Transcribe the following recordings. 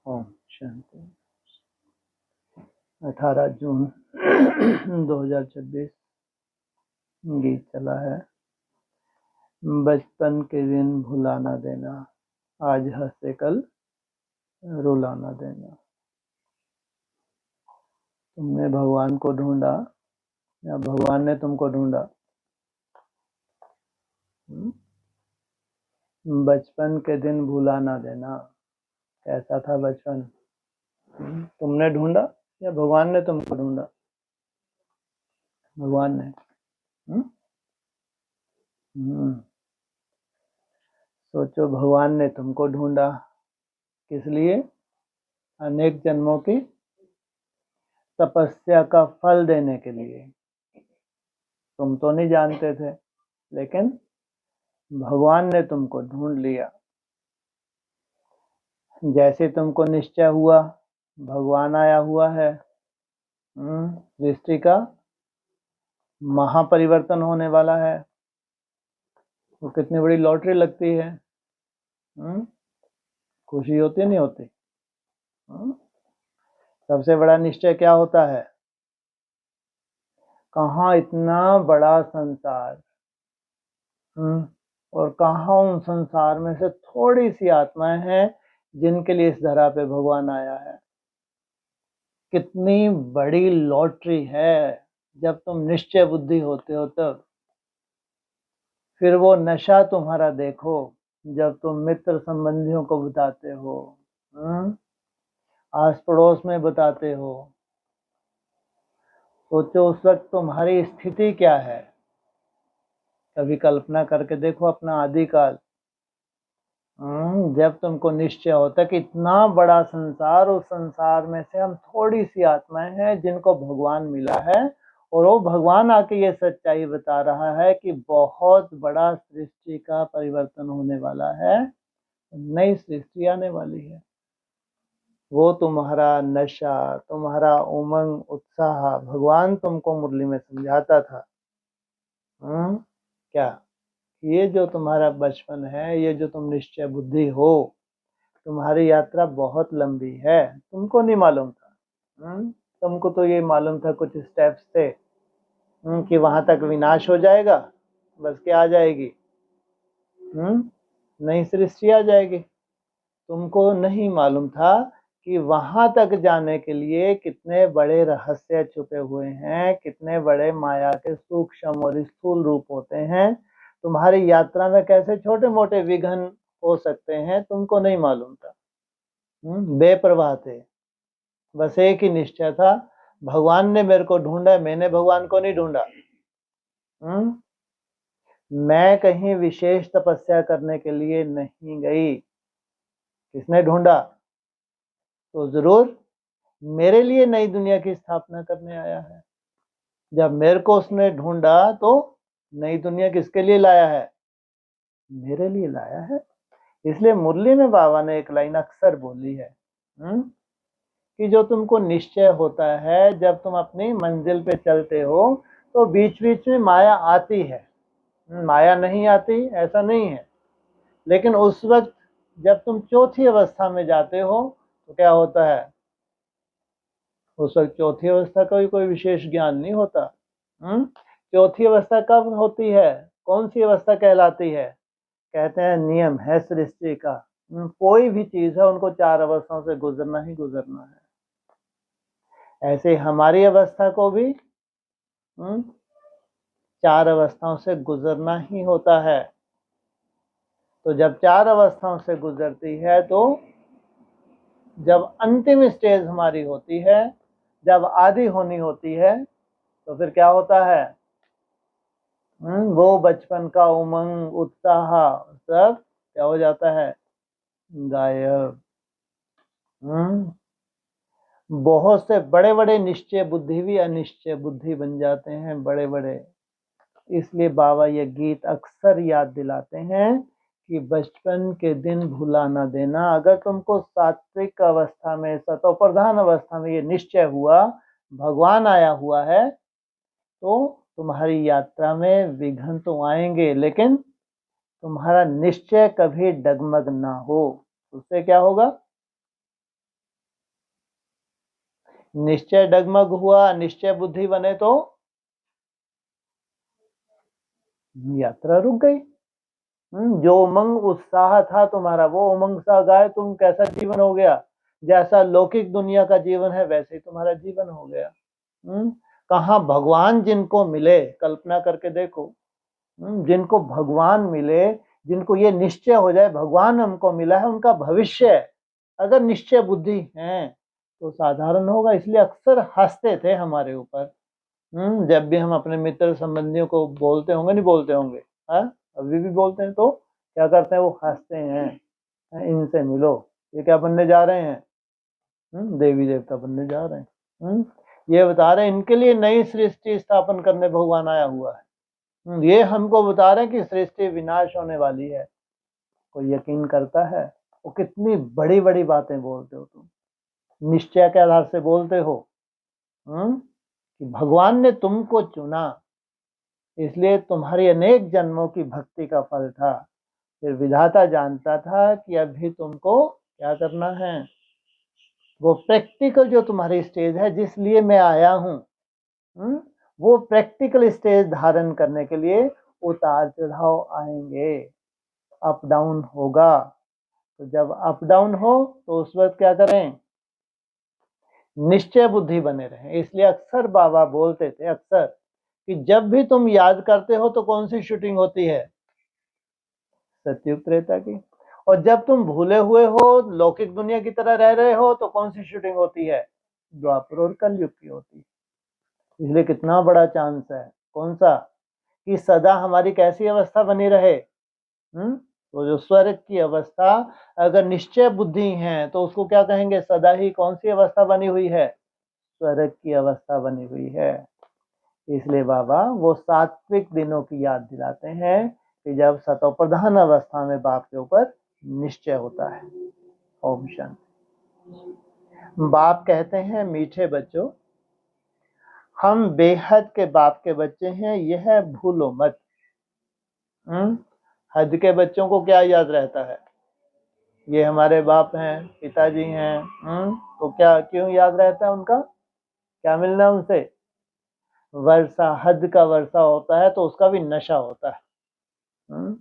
ओम शांति। 18 जून 2026 गीत चला है। बचपन के दिन भुलाना देना, आज हंसे कल रुलाना देना। तुमने भगवान को ढूंढा या भगवान ने तुमको ढूंढा? बचपन के दिन भुलाना देना। कैसा था बचपन? तुमने ढूंढा या भगवान ने तुमको ढूंढा? भगवान ने। सोचो, भगवान ने तुमको ढूंढा किस लिए? अनेक जन्मों की तपस्या का फल देने के लिए। तुम तो नहीं जानते थे, लेकिन भगवान ने तुमको ढूंढ लिया। जैसे तुमको निश्चय हुआ, भगवान आया हुआ है, सृष्टि का महापरिवर्तन होने वाला है। वो कितनी बड़ी लॉटरी लगती है। खुशी होती नहीं होती? सबसे बड़ा निश्चय क्या होता है? कहाँ इतना बड़ा संसार, और कहाँ उन संसार में से थोड़ी सी आत्माएं हैं जिनके लिए इस धरा पे भगवान आया है। कितनी बड़ी लॉटरी है जब तुम निश्चय बुद्धि होते हो तब। फिर वो नशा तुम्हारा देखो जब तुम मित्र संबंधियों को बताते हो, आस पड़ोस में बताते हो। सोचो उस वक्त तुम्हारी स्थिति क्या है। कभी कल्पना करके देखो अपना आदिकाल, जब तुमको निश्चय होता है कि इतना बड़ा संसार, उस संसार में से हम थोड़ी सी आत्माएं हैं जिनको भगवान मिला है, और वो भगवान आके ये सच्चाई बता रहा है कि बहुत बड़ा सृष्टि का परिवर्तन होने वाला है, नई सृष्टि आने वाली है। वो तुम्हारा नशा, तुम्हारा उमंग, उत्साह भगवान तुमको मुरली में समझाता था। क्या ये जो तुम्हारा बचपन है, ये जो तुम निश्चय बुद्धि हो, तुम्हारी यात्रा बहुत लंबी है। तुमको नहीं मालूम था। तुमको तो ये मालूम था कुछ स्टेप्स थे, कि वहां तक विनाश हो जाएगा, बस क्या आ जाएगी, नई सृष्टि आ जाएगी। तुमको नहीं मालूम था कि वहां तक जाने के लिए कितने बड़े रहस्य छुपे हुए हैं, कितने बड़े माया के सूक्ष्म और स्थूल रूप होते हैं। तुम्हारी यात्रा में कैसे छोटे मोटे विघ्न हो सकते हैं, तुमको नहीं मालूम था। बेप्रवाह थे। बस एक ही निश्चय था, भगवान ने मेरे को ढूंढा, मैंने भगवान को नहीं ढूंढा। मैं कहीं विशेष तपस्या करने के लिए नहीं गई। किसने ढूंढा? तो जरूर मेरे लिए नई दुनिया की स्थापना करने आया है। जब मेरे को उसने ढूंढा तो नई दुनिया किसके लिए लाया है? मेरे लिए लाया है। इसलिए मुरली में बाबा ने एक लाइन अक्सर बोली है, कि जो तुमको निश्चय होता है, जब तुम अपनी मंजिल पे चलते हो तो बीच बीच में माया आती है। माया नहीं आती ऐसा नहीं है, लेकिन उस वक्त जब तुम चौथी अवस्था में जाते हो तो क्या होता है? उस वक्त चौथी अवस्था का भी कोई विशेष ज्ञान नहीं होता। चौथी अवस्था कब होती है? कौन सी अवस्था कहलाती है? कहते हैं नियम है सृष्टि का, कोई भी चीज है उनको 4 अवस्थाओं से गुजरना ही गुजरना है। ऐसे हमारी अवस्था को भी 4 अवस्थाओं से गुजरना ही होता है। तो जब 4 अवस्थाओं से गुजरती है, तो जब अंतिम स्टेज हमारी होती है, जब आदि होनी होती है, तो फिर क्या होता है? वो बचपन का उमंग, उत्साह सब क्या हो जाता है? गायब। बहुत से बड़े बड़े निश्चय बुद्धि भी अनिश्चय बुद्धि बन जाते हैं, बड़े बड़े। इसलिए बाबा ये गीत अक्सर याद दिलाते हैं कि बचपन के दिन भुलाना देना। अगर तुमको सात्विक अवस्था में, सतो प्रधान अवस्था में ये निश्चय हुआ, भगवान आया हुआ है, तो तुम्हारी यात्रा में विघ्न तो आएंगे, लेकिन तुम्हारा निश्चय कभी डगमग ना हो। उससे क्या होगा? निश्चय डगमग हुआ, निश्चय बुद्धि बने तो यात्रा रुक गई। जो उमंग उत्साह था तुम्हारा, वो उमंग सा गाय तुम कैसा जीवन हो गया, जैसा लौकिक दुनिया का जीवन है वैसे ही तुम्हारा जीवन हो गया। कहाँ भगवान जिनको मिले, कल्पना करके देखो, जिनको भगवान मिले, जिनको ये निश्चय हो जाए भगवान हमको मिला है, उनका भविष्य अगर निश्चय बुद्धि है तो साधारण होगा। इसलिए अक्सर हंसते थे हमारे ऊपर। जब भी हम अपने मित्र संबंधियों को बोलते होंगे, नहीं बोलते होंगे, अभी भी बोलते हैं, तो क्या करते हैं, वो हंसते हैं, इनसे मिलो, ये क्या बनने जा रहे हैं, देवी देवता बनने जा रहे हैं। ये बता रहे हैं इनके लिए नई सृष्टि स्थापन करने भगवान आया हुआ है। ये हमको बता रहे हैं कि सृष्टि विनाश होने वाली है। कोई यकीन करता है? वो कितनी बड़ी बड़ी बातें बोलते हो तुम, निश्चय के आधार से बोलते हो कि भगवान ने तुमको चुना, इसलिए तुम्हारी अनेक जन्मों की भक्ति का फल था। फिर विधाता जानता था कि अभी तुमको क्या करना है, वो प्रैक्टिकल जो तुम्हारी स्टेज है जिस लिए मैं आया हूँ, वो प्रैक्टिकल स्टेज धारण करने के लिए उतार चढ़ाव आएंगे, अप डाउन होगा। तो जब अप डाउन हो तो उस वक्त क्या करें, निश्चय बुद्धि बने रहें। इसलिए अक्सर बाबा बोलते थे, अक्सर, कि जब भी तुम याद करते हो तो कौन सी शूटिंग होती है, सतयुग त्रेता की। और जब तुम भूले हुए हो, लौकिक दुनिया की तरह रह रहे हो, तो कौन सी शूटिंग होती है, द्वापर और कलयुग की होती है। इसलिए कितना बड़ा चांस है, कौन सा, कि सदा हमारी कैसी अवस्था बनी रहे, तो जो स्वर्ग की अवस्था, अगर निश्चय बुद्धि है तो उसको क्या कहेंगे, सदा ही कौन सी अवस्था बनी हुई है, स्वर्ग की अवस्था बनी हुई है। इसलिए बाबा वो सात्विक दिनों की याद दिलाते हैं कि जब सतो प्रधान अवस्था में बाप के ऊपर निश्चय होता है। ओम शांति। बाप कहते हैं, मीठे बच्चों, हम बेहद के बाप के बच्चे हैं, यह भूलो मत। हद के बच्चों को क्या याद रहता है, ये हमारे बाप हैं, पिताजी हैं, तो क्या क्यों याद रहता है, उनका क्या मिलना उनसे, वर्षा, हद का वर्षा होता है तो उसका भी नशा होता है।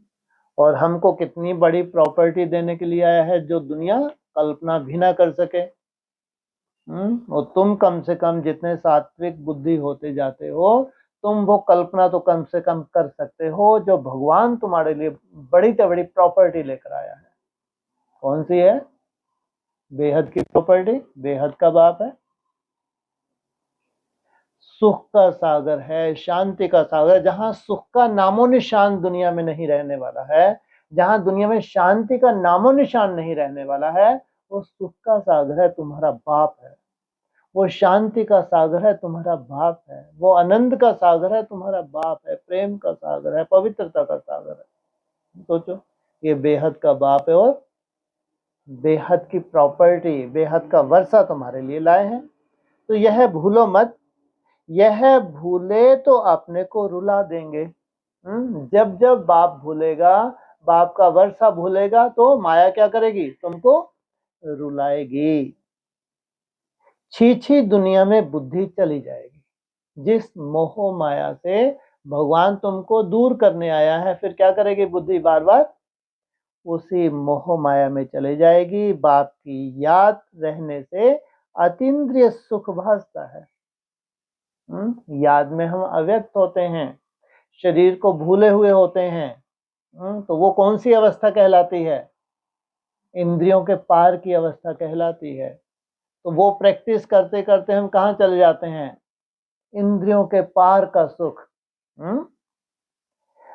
और हमको कितनी बड़ी प्रॉपर्टी देने के लिए आया है जो दुनिया कल्पना भी ना कर सके। और तुम कम से कम जितने सात्विक बुद्धि होते जाते हो, तुम वो कल्पना तो कम से कम कर सकते हो जो भगवान तुम्हारे लिए बड़ी से बड़ी प्रॉपर्टी लेकर आया है। कौन सी है, बेहद की प्रॉपर्टी, बेहद का बाप है, सुख का सागर है, शांति का सागर, जहां सुख का नामो निशान दुनिया में नहीं रहने वाला है, जहां दुनिया में शांति का नामो निशान नहीं रहने वाला है, वो सुख का सागर है तुम्हारा बाप है, वो शांति का सागर है तुम्हारा बाप है, वो आनंद का सागर है तुम्हारा बाप है, प्रेम का सागर है, पवित्रता का सागर है। सोचो, ये बेहद का बाप है और बेहद की प्रॉपर्टी, बेहद का वर्षा तुम्हारे लिए लाए हैं। तो यह भूलो मत, यह भूले तो अपने को रुला देंगे। जब जब बाप भूलेगा, बाप का वर्षा भूलेगा, तो माया क्या करेगी, तुमको रुलाएगी। छी दुनिया में बुद्धि चली जाएगी। जिस मोह माया से भगवान तुमको दूर करने आया है, फिर क्या करेगी बुद्धि, बार बार उसी मोह माया में चले जाएगी। बाप की याद रहने से अतीन्द्रिय सुख भासता है। याद में हम अव्यक्त होते हैं, शरीर को भूले हुए होते हैं, तो वो कौन सी अवस्था कहलाती है, इंद्रियों के पार की अवस्था कहलाती है। तो वो प्रैक्टिस करते करते हम कहाँ चले जाते हैं, इंद्रियों के पार का सुख।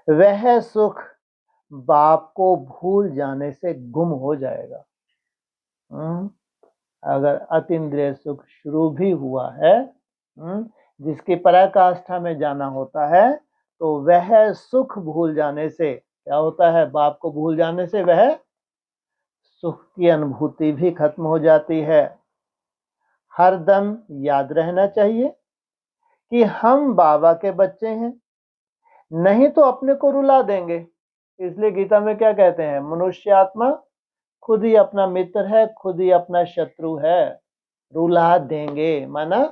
वह सुख बाप को भूल जाने से गुम हो जाएगा। अगर अतीन्द्रिय सुख शुरू भी हुआ है, जिसकी पराकाष्ठा में जाना होता है, तो वह सुख भूल जाने से क्या होता है, बाप को भूल जाने से वह सुख की अनुभूति भी खत्म हो जाती है। हरदम याद रहना चाहिए कि हम बाबा के बच्चे हैं, नहीं तो अपने को रुला देंगे। इसलिए गीता में क्या कहते हैं, मनुष्य आत्मा खुद ही अपना मित्र है, खुद ही अपना शत्रु है। रुला देंगे। माना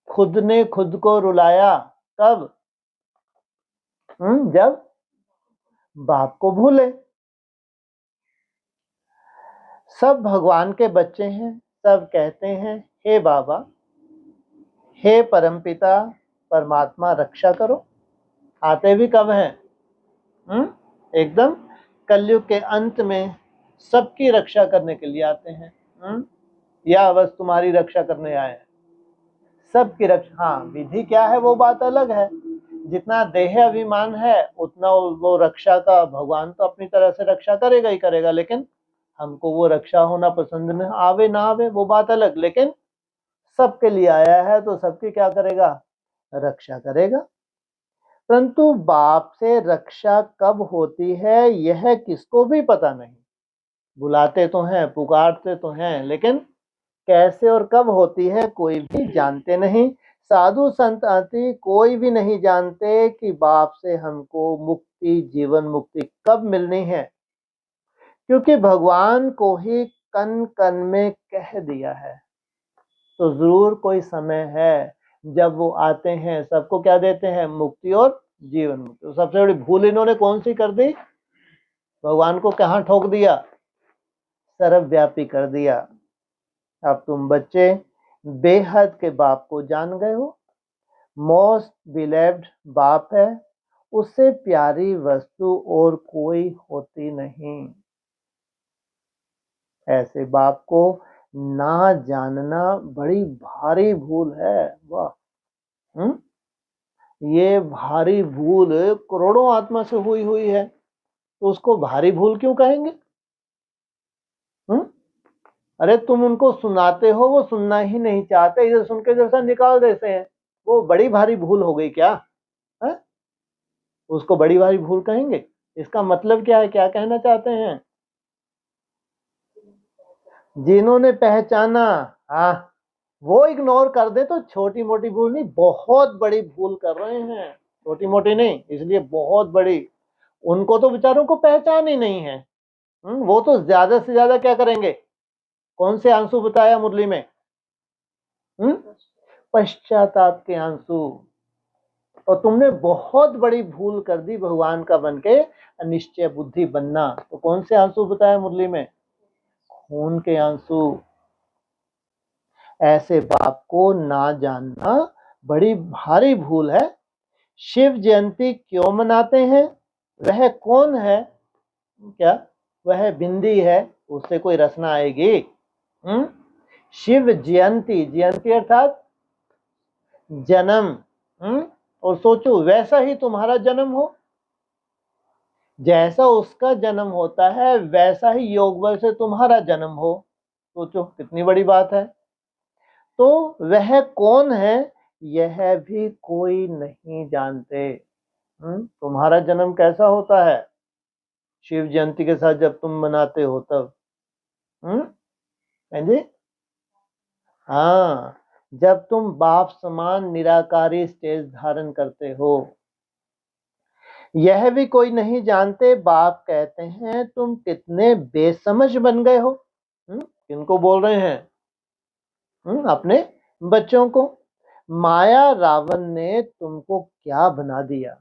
खुद ने खुद को रुलाया, कब? जब बाप को भूले। सब भगवान के बच्चे हैं, सब कहते हैं हे बाबा, हे परमपिता परमात्मा रक्षा करो। आते भी कब हैं? एकदम कलयुग के अंत में सबकी रक्षा करने के लिए आते हैं। या बस तुम्हारी रक्षा करने आए हैं? सबकी रक्षा। हाँ, विधि क्या है वो बात अलग है। जितना देह अभिमान है उतना वो रक्षा का भगवान तो अपनी तरह से रक्षा करेगा ही करेगा, लेकिन हमको वो रक्षा होना पसंद न आवे ना आवे वो बात अलग, लेकिन सबके लिए आया है तो सबकी क्या करेगा? रक्षा करेगा। परंतु बाप से रक्षा कब होती है यह किसको भी पता नहीं। बुलाते तो हैं, पुकारते तो हैं, लेकिन कैसे और कब होती है कोई भी जानते नहीं। साधु संत आदि कोई भी नहीं जानते कि बाप से हमको मुक्ति, जीवन मुक्ति कब मिलनी है, क्योंकि भगवान को ही कन कन में कह दिया है। तो जरूर कोई समय है जब वो आते हैं, सबको क्या देते हैं? मुक्ति और जीवन मुक्ति। तो सबसे बड़ी भूल इन्होंने कौन सी कर दी? भगवान को कहाँ ठोक दिया? सर्वव्यापी कर दिया। अब तुम बच्चे बेहद के बाप को जान गए हो। मोस्ट बिलेव्ड बाप है, उससे प्यारी वस्तु और कोई होती नहीं। ऐसे बाप को ना जानना बड़ी भारी भूल है। वाह! ये भारी भूल करोड़ों आत्मा से हुई है, तो उसको भारी भूल क्यों कहेंगे? अरे तुम उनको सुनाते हो, वो सुनना ही नहीं चाहते, इधर सुन के जैसा निकाल देते हैं, वो बड़ी भारी भूल हो गई क्या? है? उसको बड़ी भारी भूल कहेंगे? इसका मतलब क्या है? क्या कहना चाहते हैं? जिन्होंने पहचाना, हाँ, वो इग्नोर कर दे तो छोटी मोटी भूल नहीं, बहुत बड़ी भूल कर रहे हैं। छोटी मोटी नहीं, इसलिए बहुत बड़ी। उनको तो बेचारों को पहचान ही नहीं है। वो तो ज्यादा से ज्यादा क्या करेंगे? कौन से आंसू बताया मुरली में? पश्चाताप के आंसू। और तुमने बहुत बड़ी भूल कर दी भगवान का बनके अनिश्चय बुद्धि बनना। तो कौन से आंसू बताया मुरली में? खून के आंसू। ऐसे बाप को ना जानना बड़ी भारी भूल है। शिव जयंती क्यों मनाते हैं? वह कौन है? क्या वह बिंदी है? उससे कोई रचना आएगी? शिव जयंती, जयंती अर्थात जन्म। और सोचो वैसा ही तुम्हारा जन्म हो, जैसा उसका जन्म होता है वैसा ही योग बल से तुम्हारा जन्म हो। सोचो कितनी बड़ी बात है। तो वह कौन है यह भी कोई नहीं जानते। तुम्हारा जन्म कैसा होता है शिव जयंती के साथ जब तुम मनाते हो तब? जी हाँ, जब तुम बाप समान निराकारी स्टेज धारण करते हो, यह भी कोई नहीं जानते। बाप कहते हैं तुम कितने बेसमझ बन गए हो। किनको बोल रहे हैं? अपने बच्चों को। माया रावण ने तुमको क्या बना दिया?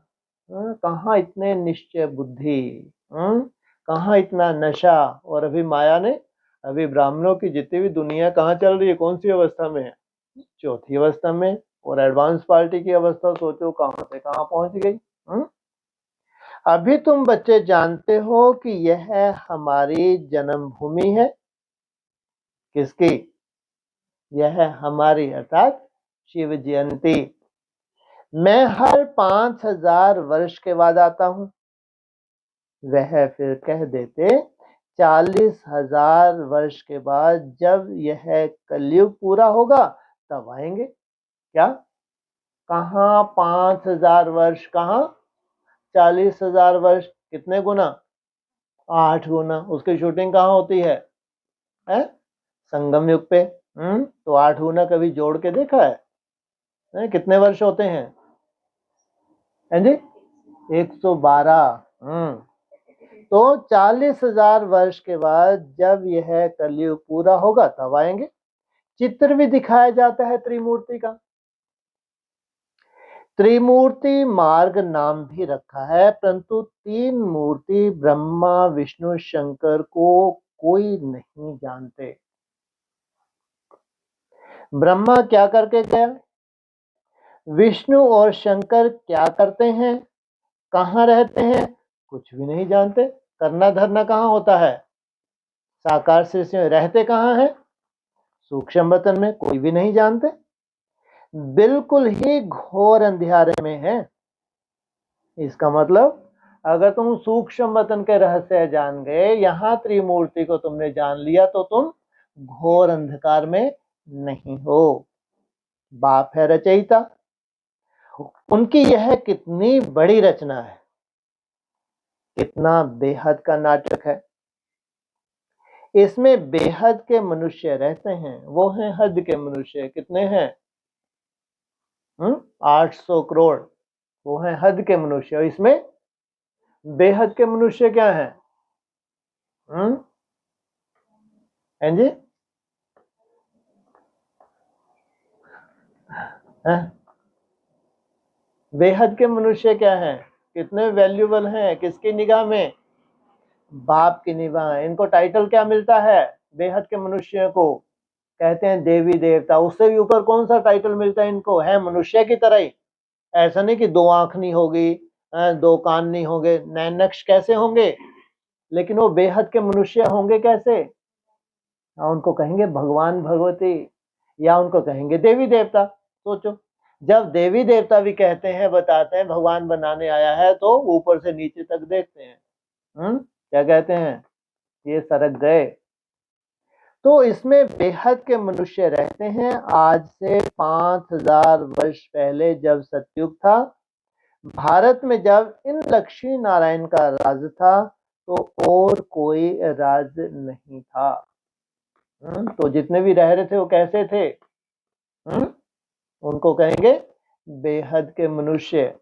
कहाँ इतने निश्चय बुद्धि, कहाँ इतना नशा। और अभी माया ने, अभी ब्राह्मणों की जितनी भी दुनिया कहाँ चल रही है, कौन सी अवस्था में है? चौथी अवस्था में। और एडवांस पार्टी की अवस्था सोचो कहाँ से कहाँ पहुंच गई। अभी तुम बच्चे जानते हो कि यह हमारी जन्मभूमि है। किसकी? यह हमारी अर्थात शिव जयंती। मैं हर 5000 वर्ष के बाद आता हूं। वह फिर कह देते 40,000 वर्ष के बाद जब यह कलयुग पूरा होगा तब आएंगे। क्या? कहाँ 5000 वर्ष, कहाँ 40,000 वर्ष? कितने गुना? 8 गुना। उसकी शूटिंग कहाँ होती है? संगम युग पे। तो 8 गुना कभी जोड़ के देखा है? कितने वर्ष होते हैं? जी 112। तो 40,000 वर्ष के बाद जब यह कलयुग पूरा होगा तब आएंगे। चित्र भी दिखाया जाता है त्रिमूर्ति का। त्रिमूर्ति मार्ग नाम भी रखा है, परंतु तीन मूर्ति ब्रह्मा विष्णु शंकर को कोई नहीं जानते। ब्रह्मा क्या करके गया, विष्णु और शंकर क्या करते हैं, कहाँ रहते हैं, कुछ भी नहीं जानते। करना धरना कहाँ होता है, साकार सृष्टि में। रहते कहाँ है, सूक्ष्म वतन में, कोई भी नहीं जानते। बिल्कुल ही घोर अंधियारे में है। इसका मतलब अगर तुम सूक्ष्म वतन के रहस्य जान गए, यहां त्रिमूर्ति को तुमने जान लिया, तो तुम घोर अंधकार में नहीं हो। बाप है रचयिता। उनकी यह कितनी बड़ी रचना है, कितना बेहद का नाटक है। इसमें बेहद के मनुष्य रहते हैं, वो हैं हद के मनुष्य। कितने हैं, 800 करोड़, वो हैं हद के मनुष्य। और इसमें बेहद के मनुष्य क्या हैं, हैं जी, हैं? बेहद के मनुष्य क्या हैं, कितने वैल्यूबल हैं, किसकी निगाह में, बाप की निगाह। इनको टाइटल क्या मिलता है, बेहद के मनुष्य को कहते हैं देवी देवता। उससे भी ऊपर कौन सा टाइटल मिलता है इनको, है मनुष्य की तरह ही। ऐसा नहीं कि दो आंख नहीं होगी, दो कान नहीं होंगे, नैन नक्श कैसे होंगे, लेकिन वो बेहद के मनुष्य होंगे कैसे। उनको कहेंगे भगवान भगवती, या उनको कहेंगे देवी देवता। सोचो, जब देवी देवता भी कहते हैं, बताते हैं भगवान बनाने आया है, तो ऊपर से नीचे तक देखते हैं, क्या कहते हैं, ये सरक गए। तो इसमें बेहद के मनुष्य रहते हैं। आज से 5000 वर्ष पहले जब सतयुग था, भारत में जब इन लक्ष्मी नारायण का राज था, तो और कोई राज नहीं था। तो जितने भी रह रहे थे वो कैसे थे, उनको कहेंगे बेहद के मनुष्य।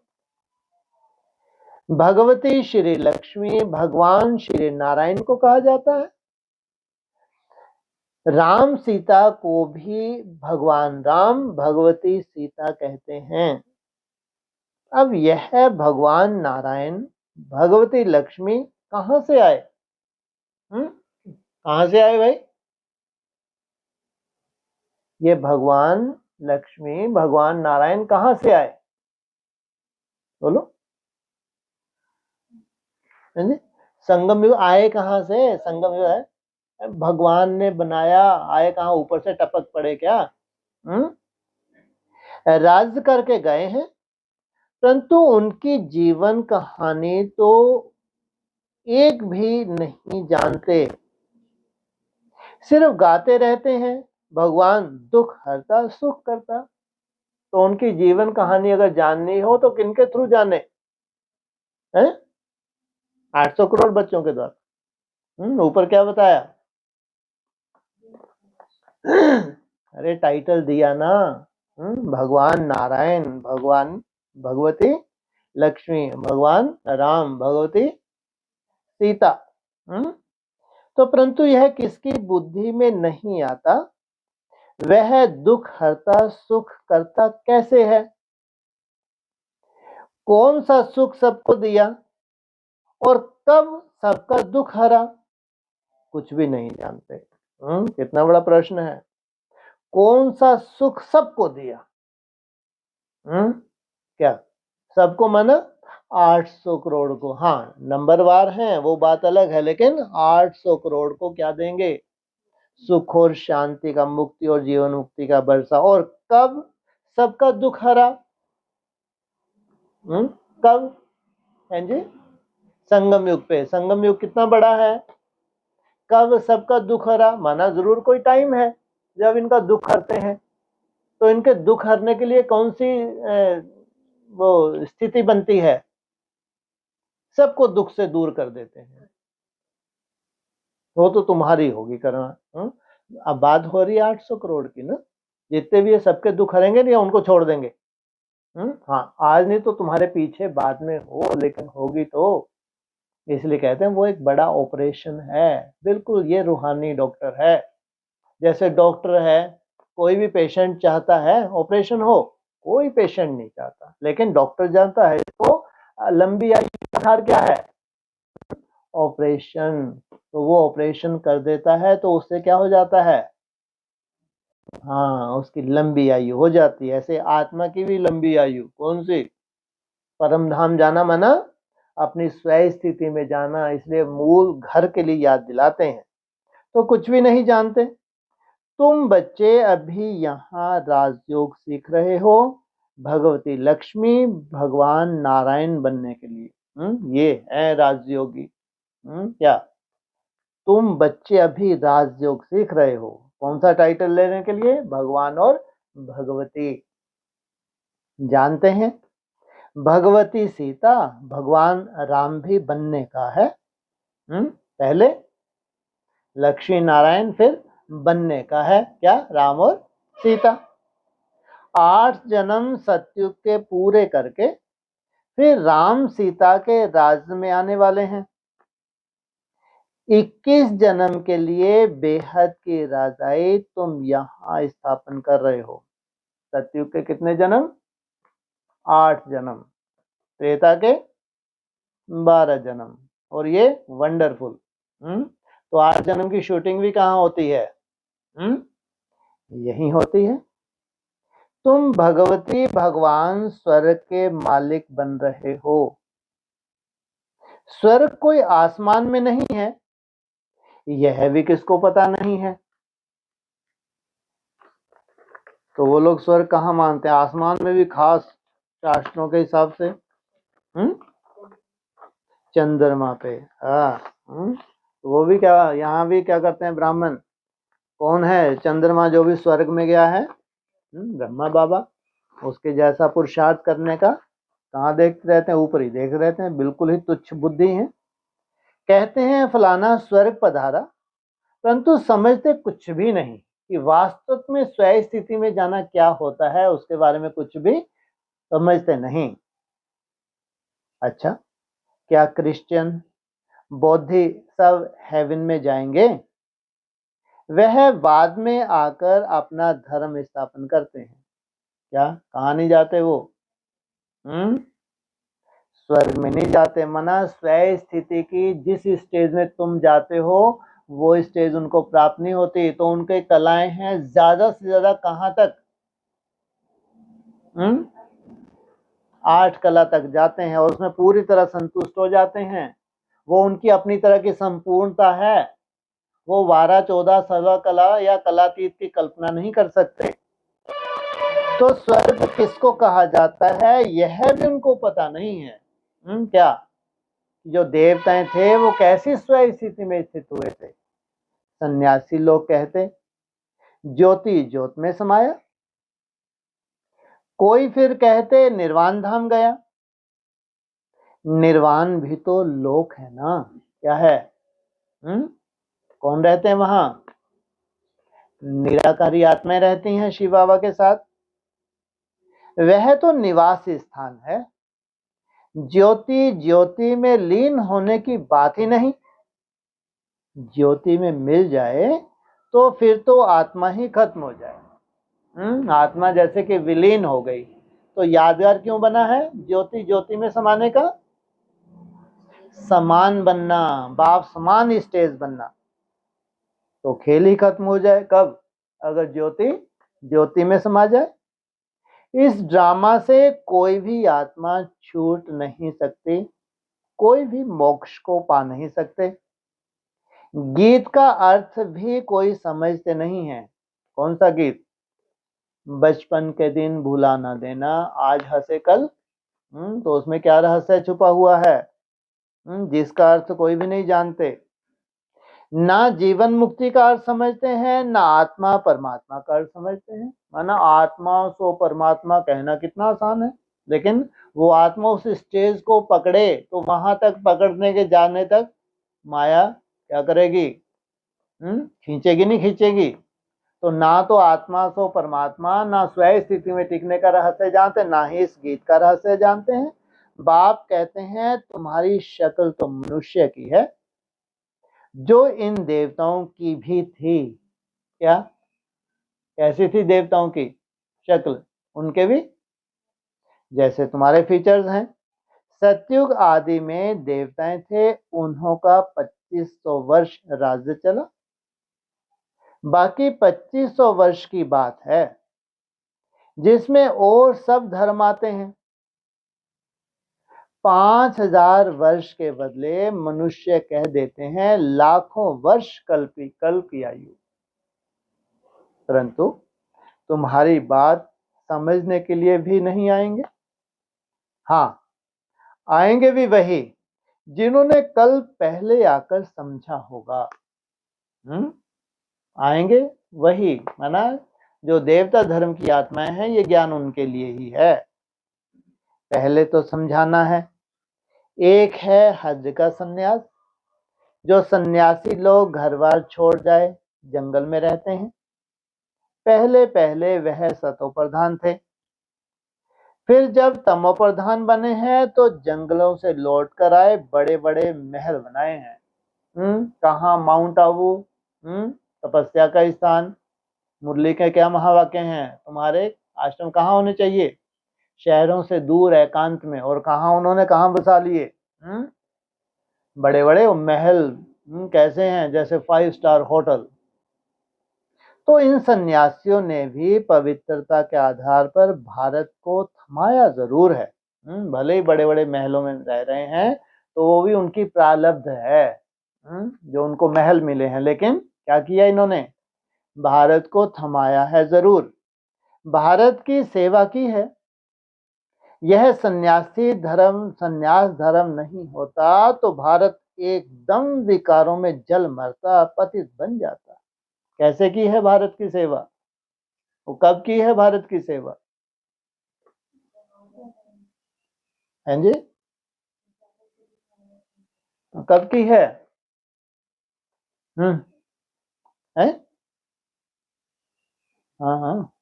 भगवती श्री लक्ष्मी, भगवान श्री नारायण को कहा जाता है। राम सीता को भी भगवान राम, भगवती सीता कहते हैं। अब यह भगवान नारायण, भगवती लक्ष्मी कहां से आए, कहां से आए भाई, ये भगवान लक्ष्मी भगवान नारायण कहां से आए, बोलो। संगम युग आए कहां से, संगम युग है भगवान ने बनाया, आए कहां, ऊपर से टपक पड़े क्या। राज करके गए हैं, परंतु उनकी जीवन कहानी तो एक भी नहीं जानते। सिर्फ गाते रहते हैं भगवान दुख हरता सुख करता। तो उनकी जीवन कहानी अगर जाननी हो तो किनके थ्रू जाने, हैं 800 करोड़ बच्चों के द्वारा। ऊपर क्या बताया, अरे टाइटल दिया ना, भगवान नारायण, भगवान भगवती लक्ष्मी, भगवान राम, भगवती सीता। तो परंतु यह किसकी बुद्धि में नहीं आता, वह दुख हरता सुख करता कैसे है। कौन सा सुख सबको दिया और कब सबका दुख हरा, कुछ भी नहीं जानते। कितना बड़ा प्रश्न है। कौन सा सुख सबको दिया, क्या सबको माना 800 करोड़ को। हाँ नंबरवार हैं वो बात अलग है, लेकिन 800 करोड़ को क्या देंगे, सुख और शांति का, मुक्ति और जीवन मुक्ति का वर्षा। और कब सबका दुख हरा, कब हैं जी, संगम युग पे। संगम युग कितना बड़ा है, कब सबका दुख हरा, माना जरूर कोई टाइम है जब इनका दुख हरते हैं। तो इनके दुख हरने के लिए कौन सी वो स्थिति बनती है, सबको दुख से दूर कर देते हैं। वो तो तुम्हारी होगी करना। अब बात हो रही है 800 करोड़ की ना, जितने भी है सबके दुख हरेंगे नहीं, उनको छोड़ देंगे। हाँ आज नहीं तो तुम्हारे पीछे बाद में हो, लेकिन होगी तो। इसलिए कहते हैं वो एक बड़ा ऑपरेशन है। बिल्कुल ये रूहानी डॉक्टर है। जैसे डॉक्टर है, कोई भी पेशेंट चाहता है ऑपरेशन हो? कोई पेशेंट नहीं चाहता, लेकिन डॉक्टर जानता है इसको लंबी आयु का आधार क्या है? ऑपरेशन। तो वो ऑपरेशन कर देता है, तो उससे क्या हो जाता है? हाँ, उसकी लंबी आयु हो जाती है। ऐसे आत्मा की भी लंबी आयु कौन सी? परम धाम जाना माना अपनी स्वयं स्थिति में जाना, इसलिए मूल घर के लिए याद दिलाते हैं। तो कुछ भी नहीं जानते। तुम बच्चे अभी यहाँ राजयोग सीख रहे हो भगवती लक्ष्मी भगवान नारायण बनने के लिए। ये है राजयोगी। क्या तुम बच्चे अभी राजयोग सीख रहे हो? कौन सा टाइटल लेने के लिए? भगवान और भगवती। जानते हैं भगवती सीता भगवान राम भी बनने का है। पहले लक्ष्मी नारायण, फिर बनने का है क्या? राम और सीता। 8 जन्म सतयुग के पूरे करके फिर राम सीता के राज्य में आने वाले हैं। 21 जन्म के लिए बेहद की राजाई तुम यहाँ स्थापन कर रहे हो। सतयुग के कितने जन्म? 8 जन्म। त्रेता के 12 जन्म। और ये वंडरफुल। तो 8 जन्म की शूटिंग भी कहाँ होती है? यही होती है। तुम भगवती भगवान स्वर्ग के मालिक बन रहे हो। स्वर्ग कोई आसमान में नहीं है, यह भी किसको पता नहीं है। तो वो लोग स्वर्ग कहाँ मानते हैं? आसमान में भी खास शास्त्रों के हिसाब से चंद्रमा पे। वो भी क्या, यहाँ भी क्या करते हैं ब्राह्मण? कौन है चंद्रमा जो भी स्वर्ग में गया है? ब्रह्मा बाबा। उसके जैसा पुरुषार्थ करने का कहाँ देखते रहते हैं? ऊपर ही देख रहते हैं, बिल्कुल ही तुच्छ बुद्धि है। कहते हैं फलाना स्वर्ग पधारा, परंतु समझते कुछ भी नहीं कि वास्तव में स्वयं स्थिति में जाना क्या होता है, उसके बारे में कुछ भी समझते नहीं। अच्छा, क्या क्रिश्चियन बौद्धि सब हेवन में जाएंगे? वह बाद में आकर अपना धर्म स्थापन करते हैं। क्या कहाँ नहीं जाते वो? स्वर्ग में नहीं जाते। मना स्वयं स्थिति की जिस स्टेज में तुम जाते हो वो स्टेज उनको प्राप्त नहीं होती। तो उनके कलाएं हैं ज्यादा से ज्यादा कहाँ तक? 8 कला तक जाते हैं और उसमें पूरी तरह संतुष्ट हो जाते हैं। वो उनकी अपनी तरह की संपूर्णता है। वो 12, 14, 16 कला या कलातीत की कल्पना नहीं कर सकते। तो स्वर्ग किसको कहा जाता है यह भी उनको पता नहीं है। क्या जो देवताएं थे वो कैसी स्वयं स्थिति में स्थित हुए थे? सन्यासी लोग कहते ज्योति ज्योत में समाया। कोई फिर कहते निर्वाण धाम गया। निर्वाण भी तो लोक है ना? क्या है? कौन रहते हैं वहां? निराकारी आत्माएं रहती हैं शिव बाबा के साथ। वह तो निवास स्थान है। ज्योति ज्योति में लीन होने की बात ही नहीं। ज्योति में मिल जाए तो फिर तो आत्मा ही खत्म हो जाए। आत्मा जैसे कि विलीन हो गई। तो यादगार क्यों बना है ज्योति ज्योति में समाने का? समान बनना, बाप समान स्टेज बनना। तो खेल ही खत्म हो जाए कब? अगर ज्योति ज्योति में समा जाए। इस ड्रामा से कोई भी आत्मा छूट नहीं सकती, कोई भी मोक्ष को पा नहीं सकते। गीत का अर्थ भी कोई समझते नहीं है। कौन सा गीत? बचपन के दिन भुला ना देना, आज हंसे कल। तो उसमें क्या रहस्य छुपा हुआ है जिसका अर्थ कोई भी नहीं जानते। ना जीवन मुक्ति का अर्थ समझते हैं, ना आत्मा परमात्मा का अर्थ समझते हैं। माना आत्मा सो परमात्मा कहना कितना आसान है, लेकिन वो आत्मा उस स्टेज को पकड़े तो वहां तक पकड़ने के जाने तक माया क्या करेगी? खींचेगी नहीं खींचेगी। तो ना तो आत्मा सो परमात्मा, ना स्वयं स्थिति में टिकने का रहस्य जानते, ना ही इस गीत का रहस्य जानते हैं। बाप कहते हैं तुम्हारी शक्ल तो मनुष्य की है जो इन देवताओं की भी थी। क्या कैसी थी देवताओं की शक्ल? उनके भी जैसे तुम्हारे फीचर्स हैं। सतयुग आदि में देवताएं थे, उन्हों का 2500 वर्ष राज्य चला। बाकी 2500 वर्ष की बात है जिसमें और सब धर्म आते हैं। 5000 वर्ष के बदले मनुष्य कह देते हैं लाखों वर्ष कल्प की आयु। परंतु तुम्हारी बात समझने के लिए भी नहीं आएंगे। हाँ, आएंगे भी वही जिन्होंने कल पहले आकर समझा होगा। आएंगे वही, माना जो देवता धर्म की आत्माएं हैं, ये ज्ञान उनके लिए ही है। पहले तो समझाना है। एक है हज का संन्यास, जो सन्यासी लोग घर बार छोड़ जाए जंगल में रहते हैं। पहले पहले वह सतो प्रधान थे, फिर जब तमो प्रधान बने हैं तो जंगलों से लौट कर आए, बड़े बड़े महल बनाए हैं। कहाँ? माउंट आबू, तपस्या का स्थान। मुरली के क्या महावाक्य हैं तुम्हारे? आश्रम कहाँ होने चाहिए? शहरों से दूर एकांत में। और कहाँ उन्होंने कहाँ बसा लिए? बड़े बड़े महल। कैसे हैं? जैसे 5 स्टार होटल। तो इन सन्यासियों ने भी पवित्रता के आधार पर भारत को थमाया जरूर है। भले ही बड़े बड़े महलों में रह रहे हैं, तो वो भी उनकी प्रारब्ध है, जो उनको महल मिले हैं। लेकिन क्या किया इन्होंने? भारत को थमाया है जरूर, भारत की सेवा की है। यह सन्यासी धर्म संन्यास धर्म नहीं होता तो भारत एकदम विकारों में जल मरता, पतित बन जाता। कैसे की है भारत की सेवा? वो कब की है भारत की सेवा? हैं जी? कब की है? है? हाँ हाँ।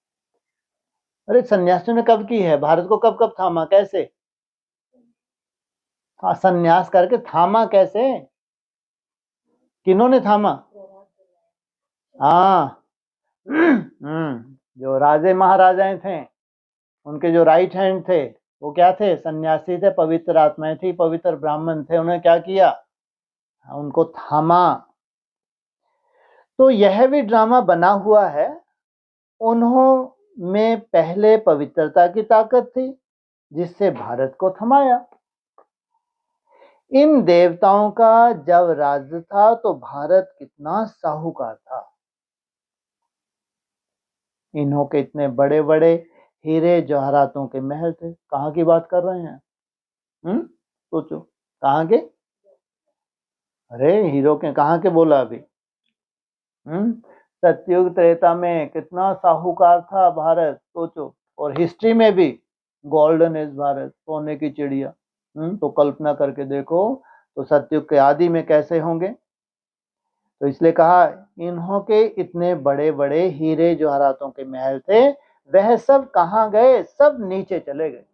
अरे सन्यासियों ने कब की है? भारत को कब कब थामा? कैसे? हाँ, सन्यास करके थामा कैसे? किन्होंने थामा? हाँ। जो राजे महाराजाएं थे, उनके जो राइट हैंड थे, वो क्या थे? सन्यासी थे, पवित्र आत्माएं थी, पवित्र ब्राह्मण थे। उन्होंने क्या किया? उनको थामा। तो यह भी ड्रामा बना हुआ है। उन्हों में पहले पवित्रता की ताकत थी जिससे भारत को थमाया। इन देवताओं का जब राज्य था तो भारत कितना साहूकार था। इन्हों के इतने बड़े बड़े हीरे जवाहरातों के महल थे। कहाँ की बात कर रहे हैं? सोचो, कहाँ के? अरे हीरो के कहाँ के बोला अभी? सतयुग त्रेता में कितना साहूकार था भारत, सोचो। और हिस्ट्री में भी गोल्डन एज भारत, सोने की चिड़िया। तो कल्पना करके देखो तो सतयुग के आदि में कैसे होंगे। तो इसलिए कहा इन्हों के इतने बड़े बड़े हीरे जवाहरातों के महल थे, वह सब कहाँ गए? सब नीचे चले गए।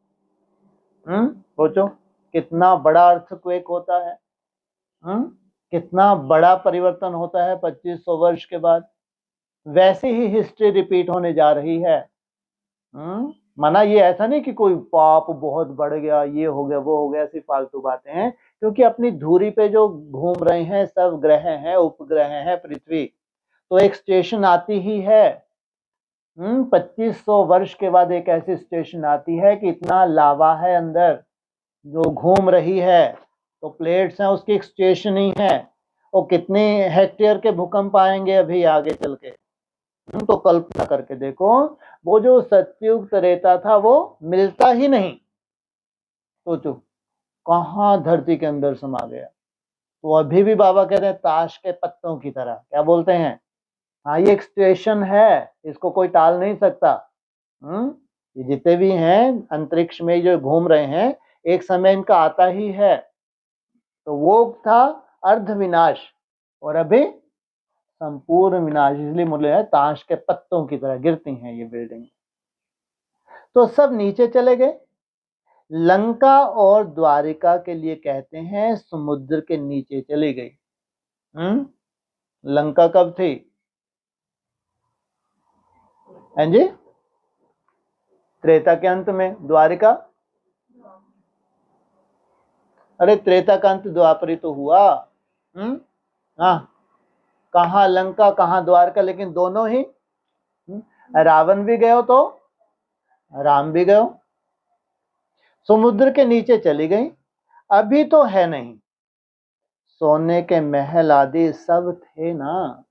सोचो कितना बड़ा अर्थक्वेक होता है। कितना बड़ा परिवर्तन होता है 2500 वर्ष के बाद। वैसे ही हिस्ट्री रिपीट होने जा रही है। माना ये ऐसा नहीं कि कोई पाप बहुत बढ़ गया, ये हो गया वो हो गया, ऐसी फालतू बातें हैं। क्योंकि अपनी धुरी पे जो घूम रहे हैं सब ग्रह हैं, उपग्रह हैं पृथ्वी, तो एक स्टेशन आती ही है। 2500 वर्ष के बाद एक ऐसी स्टेशन आती है कि इतना लावा है अंदर जो घूम रही है, तो प्लेट्स हैं, उसकी एक स्टेशन ही है। और कितने हेक्टेयर के भूकंप आएंगे अभी आगे चल के। तो कल्पना करके देखो, वो जो सतयुग त्रेता था वो मिलता ही नहीं। सोचो कहाँ धरती के अंदर समा गया। तो अभी भी बाबा कहते हैं ताश के पत्तों की तरह। क्या बोलते हैं? हाँ, ये एक स्टेशन है, इसको कोई टाल नहीं सकता। ये जितने भी हैं अंतरिक्ष में जो घूम रहे हैं, एक समय इनका आता ही है। तो वो था अर्ध विनाश, और अभी संपूर्ण विनाश। इसलिए मूल्य है ताश के पत्तों की तरह गिरती हैं ये बिल्डिंग। तो सब नीचे चले गए। लंका और द्वारिका के लिए कहते हैं समुद्र के नीचे चली गई। लंका कब थी? हैं जी? त्रेता के अंत में द्वारिका, अरे त्रेता का अंत द्वापरी तो हुआ। हाँ, कहाँ लंका कहाँ द्वारका, लेकिन दोनों ही रावण भी गयो तो राम भी गयो, समुद्र के नीचे चली गई, अभी तो है नहीं, सोने के महल आदि सब थे ना।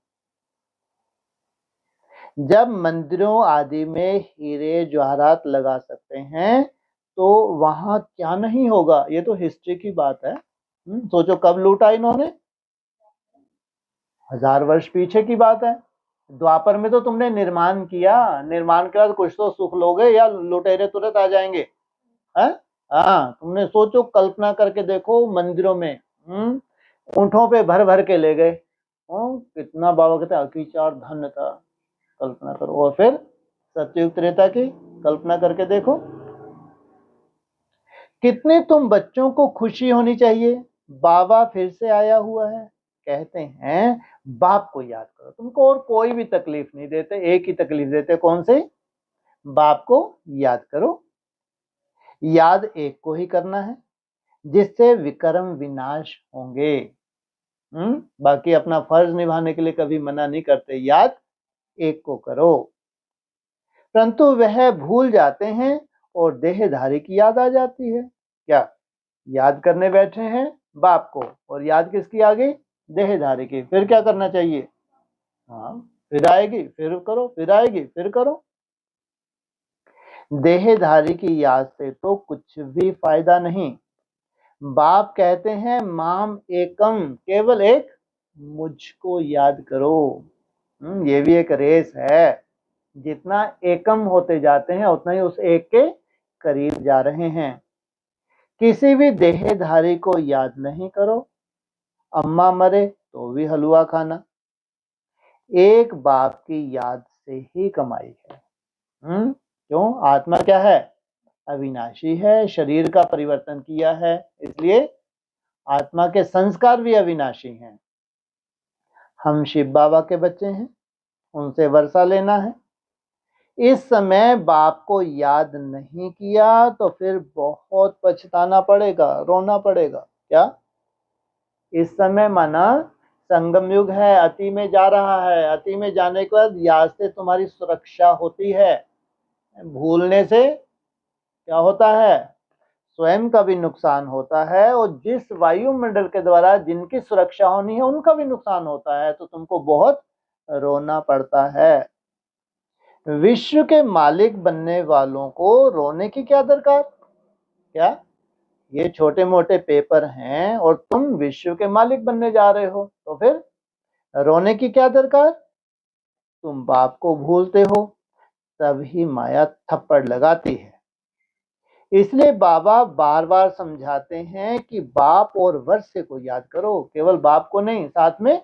जब मंदिरों आदि में हीरे जवाहरात लगा सकते हैं तो वहां क्या नहीं होगा। ये तो हिस्ट्री की बात है। सोचो कब लूटा इन्होंने, 1000 वर्ष पीछे की बात है। द्वापर में तो तुमने निर्माण किया, निर्माण के बाद कुछ तो सुख लोगे या लुटेरे तुरंत आ जाएंगे। है? हाँ, तुमने सोचो, कल्पना करके देखो, मंदिरों में ऊंटों पे भर भर के ले गए। कितना बाबा कहते अकीचार धन था, कल्पना करो। और फिर सतयुग त्रेता की कल्पना करके देखो, कितने तुम बच्चों को खुशी होनी चाहिए, बाबा फिर से आया हुआ है। कहते हैं बाप को याद करो, तुमको और कोई भी तकलीफ नहीं देते, एक ही तकलीफ देते, कौन सी? बाप को याद करो। याद एक को ही करना है जिससे विक्रम विनाश होंगे। बाकी अपना फर्ज निभाने के लिए कभी मना नहीं करते, याद एक को करो। परंतु वह भूल जाते हैं और देहधारी की याद आ जाती है। क्या याद करने बैठे हैं बाप को, और याद किसकी आ गई? देहधारी की। फिर क्या करना चाहिए? हाँ, फिर आएगी फिर करो, फिर आएगी फिर करो। देहधारी की याद से तो कुछ भी फायदा नहीं। बाप कहते हैं माम एकम, केवल एक मुझको याद करो। ये भी एक रेस है, जितना एकम होते जाते हैं उतना ही उस एक के करीब जा रहे हैं। किसी भी देहधारी को याद नहीं करो, अम्मा मरे तो भी हलवा खाना। एक बाप की याद से ही कमाई है। क्यों? आत्मा क्या है? अविनाशी है, शरीर का परिवर्तन किया है, इसलिए आत्मा के संस्कार भी अविनाशी हैं। हम शिव बाबा के बच्चे हैं, उनसे वर्षा लेना है। इस समय बाप को याद नहीं किया तो फिर बहुत पछताना पड़ेगा, रोना पड़ेगा। क्या? इस समय माना संगम युग है, अति में जा रहा है, अति में जाने के बाद याद से तुम्हारी सुरक्षा होती है, भूलने से क्या होता है? स्वयं का भी नुकसान होता है, और जिस वायुमंडल के द्वारा जिनकी सुरक्षा होनी है उनका भी नुकसान होता है, तो तुमको बहुत रोना पड़ता है। विश्व के मालिक बनने वालों को रोने की क्या दरकार? क्या ये छोटे मोटे पेपर हैं और तुम विश्व के मालिक बनने जा रहे हो, तो फिर रोने की क्या दरकार? तुम बाप को भूलते हो, तभी माया थप्पड़ लगाती है। इसलिए बाबा बार बार समझाते हैं कि बाप और वर्षे को याद करो, केवल बाप को नहीं, साथ में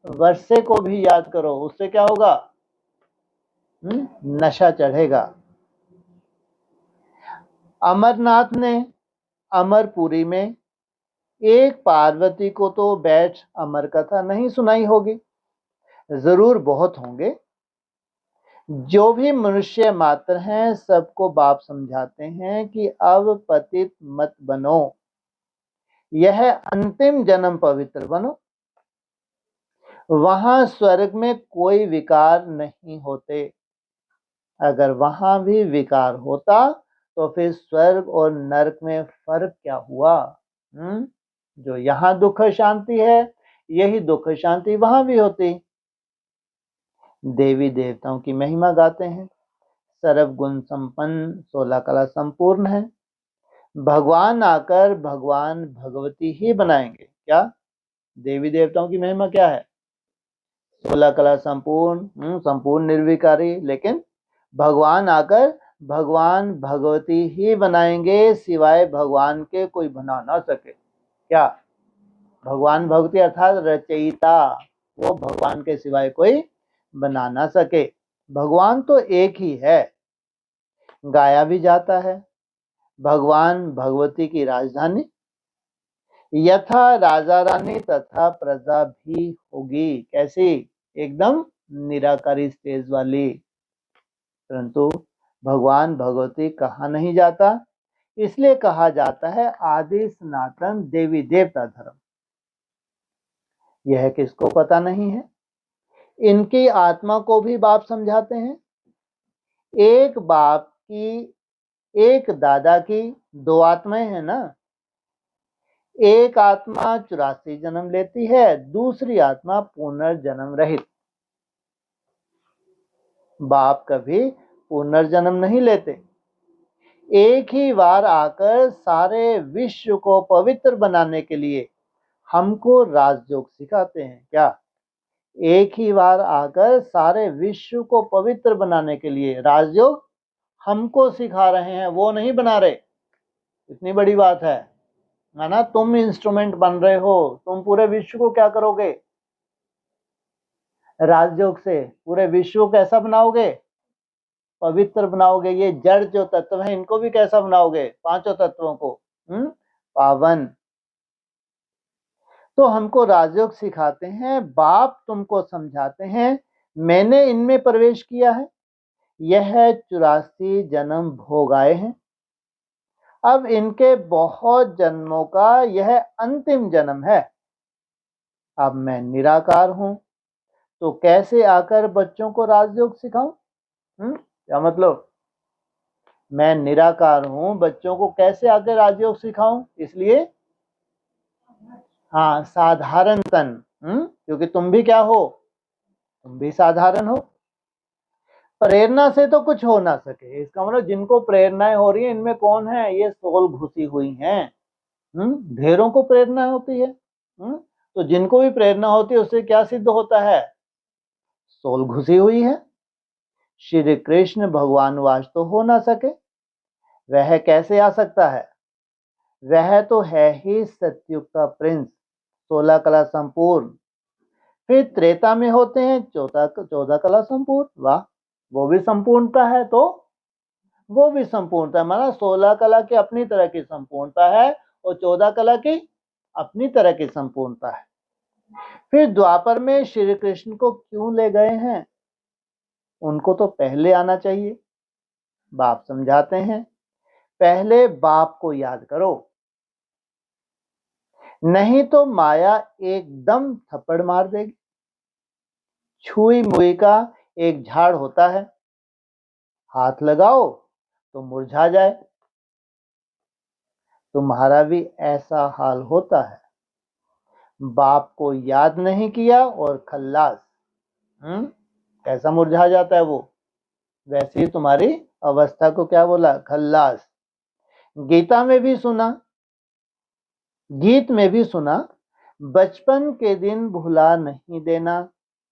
वर्षे को भी याद करो। उससे क्या होगा? नशा चढ़ेगा। अमरनाथ ने अमरपुरी में एक पार्वती को तो बैठ अमर कथा नहीं सुनाई होगी, जरूर बहुत होंगे। जो भी मनुष्य मात्र हैं सबको बाप समझाते हैं कि अब पतित मत बनो, यह अंतिम जन्म पवित्र बनो। वहां स्वर्ग में कोई विकार नहीं होते। अगर वहां भी विकार होता तो फिर स्वर्ग और नरक में फर्क क्या हुआ? जो यहाँ दुख शांति है, यही दुख शांति वहां भी होती। देवी देवताओं की महिमा गाते हैं, सर्व गुण संपन्न, 16 कला संपूर्ण है। भगवान आकर भगवान भगवती ही बनाएंगे। क्या? देवी देवताओं की महिमा क्या है? 16 कला संपूर्ण, संपूर्ण निर्विकारी, लेकिन भगवान आकर भगवान भगवती ही बनाएंगे, सिवाय भगवान के कोई बना ना सके। क्या? भगवान भगवती अर्थात रचयिता, वो भगवान के सिवाय कोई बना ना सके। भगवान तो एक ही है। गाया भी जाता है, भगवान भगवती की राजधानी, यथा राजा रानी तथा प्रजा भी होगी। कैसी? एकदम निराकारी स्टेज वाली। परंतु भगवान भगवती कहा नहीं जाता, इसलिए कहा जाता है आदि सनातन देवी देवता धर्म। यह किसको पता नहीं है? इनकी आत्मा को भी बाप समझाते हैं। एक बाप की, एक दादा की दो आत्माएं हैं ना। एक आत्मा 84 जन्म लेती है, दूसरी आत्मा पुनर्जन्म रहित। बाप कभी पुनर्जन्म नहीं लेते। एक ही बार आकर सारे विश्व को पवित्र बनाने के लिए हमको राजयोग सिखाते हैं। क्या? एक ही बार आकर सारे विश्व को पवित्र बनाने के लिए राजयोग हमको सिखा रहे हैं, वो नहीं बना रहे। इतनी बड़ी बात है ना। तुम इंस्ट्रूमेंट बन रहे हो। तुम पूरे विश्व को क्या करोगे? राजयोग से पूरे विश्व को कैसा बनाओगे? पवित्र बनाओगे। ये जड़ जो तत्व है इनको भी कैसा बनाओगे? पांचों तत्वों को पावन। तो हमको राजयोग सिखाते हैं, बाप तुमको समझाते हैं, मैंने इनमें प्रवेश किया है, यह 84 जन्म भोग आए हैं, अब इनके बहुत जन्मों का यह अंतिम जन्म है। अब मैं निराकार हूं, तो कैसे आकर बच्चों को राजयोग सिखाऊं? क्या मतलब? मैं निराकार हूं, बच्चों को कैसे आकर राजयोग सिखाऊं? इसलिए हाँ, साधारण तन। क्योंकि तुम भी क्या हो? तुम भी साधारण हो। प्रेरणा से तो कुछ हो ना सके। इसका मतलब जिनको प्रेरणाएं हो रही है इनमें कौन है? ये सोल घुसी हुई हैं। ढेरों को प्रेरणा होती है। तो जिनको भी प्रेरणा होती है उससे क्या सिद्ध होता है? सोल घुसी हुई है। श्री कृष्ण भगवान वास तो हो ना सके। वह कैसे आ सकता है? वह तो है ही सतयुग का प्रिंस, 16 कला संपूर्ण। फिर त्रेता में होते हैं 14 कला संपूर्ण। वाह, वो भी संपूर्णता है। तो वो भी संपूर्णता, माना 16 कला की अपनी तरह की संपूर्णता है और 14 कला की अपनी तरह की संपूर्णता है। फिर द्वापर में श्री कृष्ण को क्यों ले गए हैं? उनको तो पहले आना चाहिए। बाप समझाते हैं, पहले बाप को याद करो, नहीं तो माया एकदम थप्पड़ मार देगी। छुई मुई का एक झाड़ होता है, हाथ लगाओ तो मुरझा जाए। तुम्हारा भी ऐसा हाल होता है। बाप को याद नहीं किया और खल्लास। कैसा मुरझा जाता है वो? वैसे ही तुम्हारी अवस्था को क्या बोला? खल्लास। गीता में भी सुना, गीत में भी सुना, बचपन के दिन भुला नहीं देना।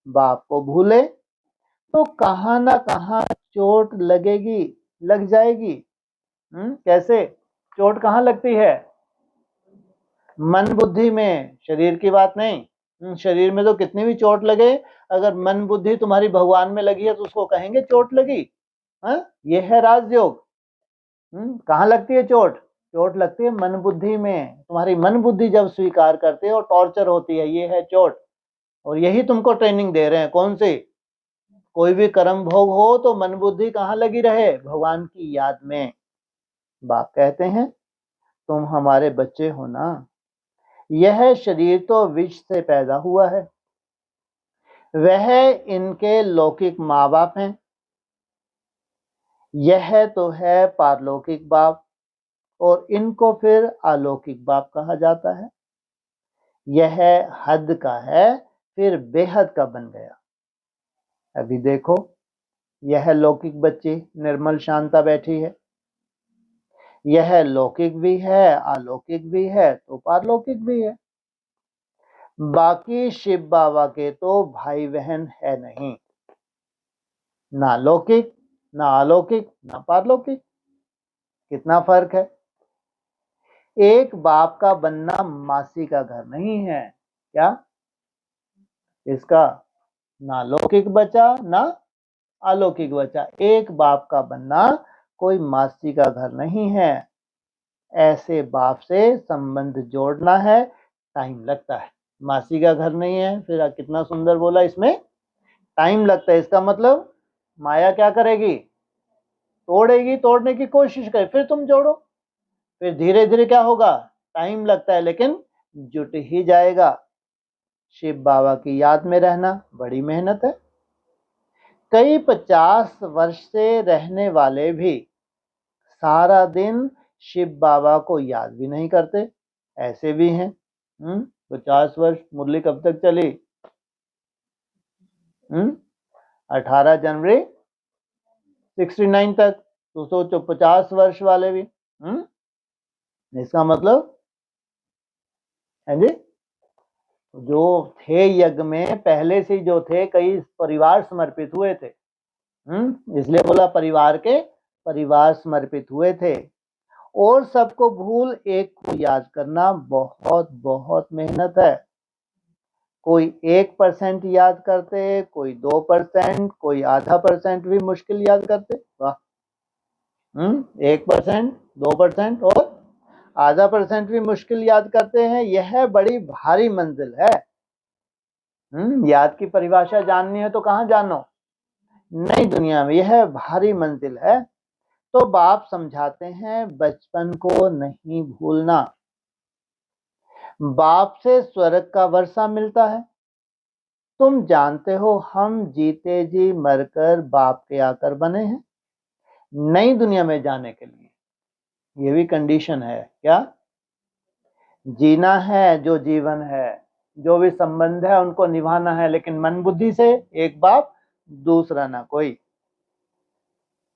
बाप को भूले तो कहां ना कहां चोट लगेगी, लग जाएगी। कैसे चोट कहां लगती है? मन बुद्धि में, शरीर की बात नहीं। शरीर में तो कितनी भी चोट लगे, अगर मन बुद्धि तुम्हारी भगवान में लगी है तो उसको कहेंगे चोट लगी। ये है राजयोग। कहां लगती है चोट? चोट लगती है मन बुद्धि में। तुम्हारी मन बुद्धि जब स्वीकार करते हो टॉर्चर होती है, ये है चोट। और यही तुमको ट्रेनिंग दे रहे हैं। कौन सी? कोई भी कर्म भोग हो तो मन बुद्धि कहां लगी रहे? भगवान की याद में। बाप कहते हैं तुम हमारे बच्चे हो ना। यह शरीर तो विष से पैदा हुआ है, वह इनके लौकिक माँ बाप हैं, यह तो है पारलौकिक बाप, और इनको फिर अलौकिक बाप कहा जाता है। यह हद का है फिर बेहद का बन गया। अभी देखो, यह लौकिक बच्ची निर्मल शांता बैठी है, यह लौकिक भी है, अलौकिक भी है, तो पारलौकिक भी है। बाकी शिव बाबा के तो भाई बहन है नहीं, ना लौकिक, ना अलौकिक, ना पारलौकिक। कितना फर्क है। एक बाप का बनना मासी का घर नहीं है। क्या? इसका ना लौकिक बचा ना अलौकिक बचा। एक बाप का बनना कोई मासी का घर नहीं है। ऐसे बाप से संबंध जोड़ना है, टाइम लगता है। मासी का घर नहीं है, फिर कितना सुंदर बोला, इसमें टाइम लगता है। इसका मतलब माया क्या करेगी? तोड़ेगी, तोड़ने की कोशिश करे, फिर तुम जोड़ो, फिर धीरे धीरे क्या होगा, टाइम लगता है लेकिन जुट ही जाएगा। शिव बाबा की याद में रहना बड़ी मेहनत है। कई 50 वर्ष से रहने वाले भी सारा दिन शिव बाबा को याद भी नहीं करते, ऐसे भी हैं। 50 वर्ष मुरली कब तक चली? 18 जनवरी 69 तक। तो सोचो 50 वर्ष वाले भी। इसका मतलब है जी, जो थे यज्ञ में पहले से जो थे, कई परिवार समर्पित हुए थे। इसलिए बोला परिवार समर्पित हुए थे। और सबको भूल एक को याद करना बहुत बहुत मेहनत है। कोई 1% याद करते, कोई 2%, कोई आधा % भी मुश्किल याद करते। वाह, 1%, 2% और आधा % भी मुश्किल याद करते हैं। यह बड़ी भारी मंजिल है। याद की परिभाषा जाननी है तो कहाँ जानो? नई दुनिया में। यह भारी मंजिल है। तो बाप समझाते हैं बचपन को नहीं भूलना। बाप से स्वर्ग का वर्षा मिलता है। तुम जानते हो हम जीते जी मरकर बाप के आकर बने हैं नई दुनिया में जाने के लिए। ये भी कंडीशन है क्या? जीना है, जो जीवन है, जो भी संबंध है उनको निभाना है, लेकिन मन बुद्धि से एक बाप दूसरा ना कोई।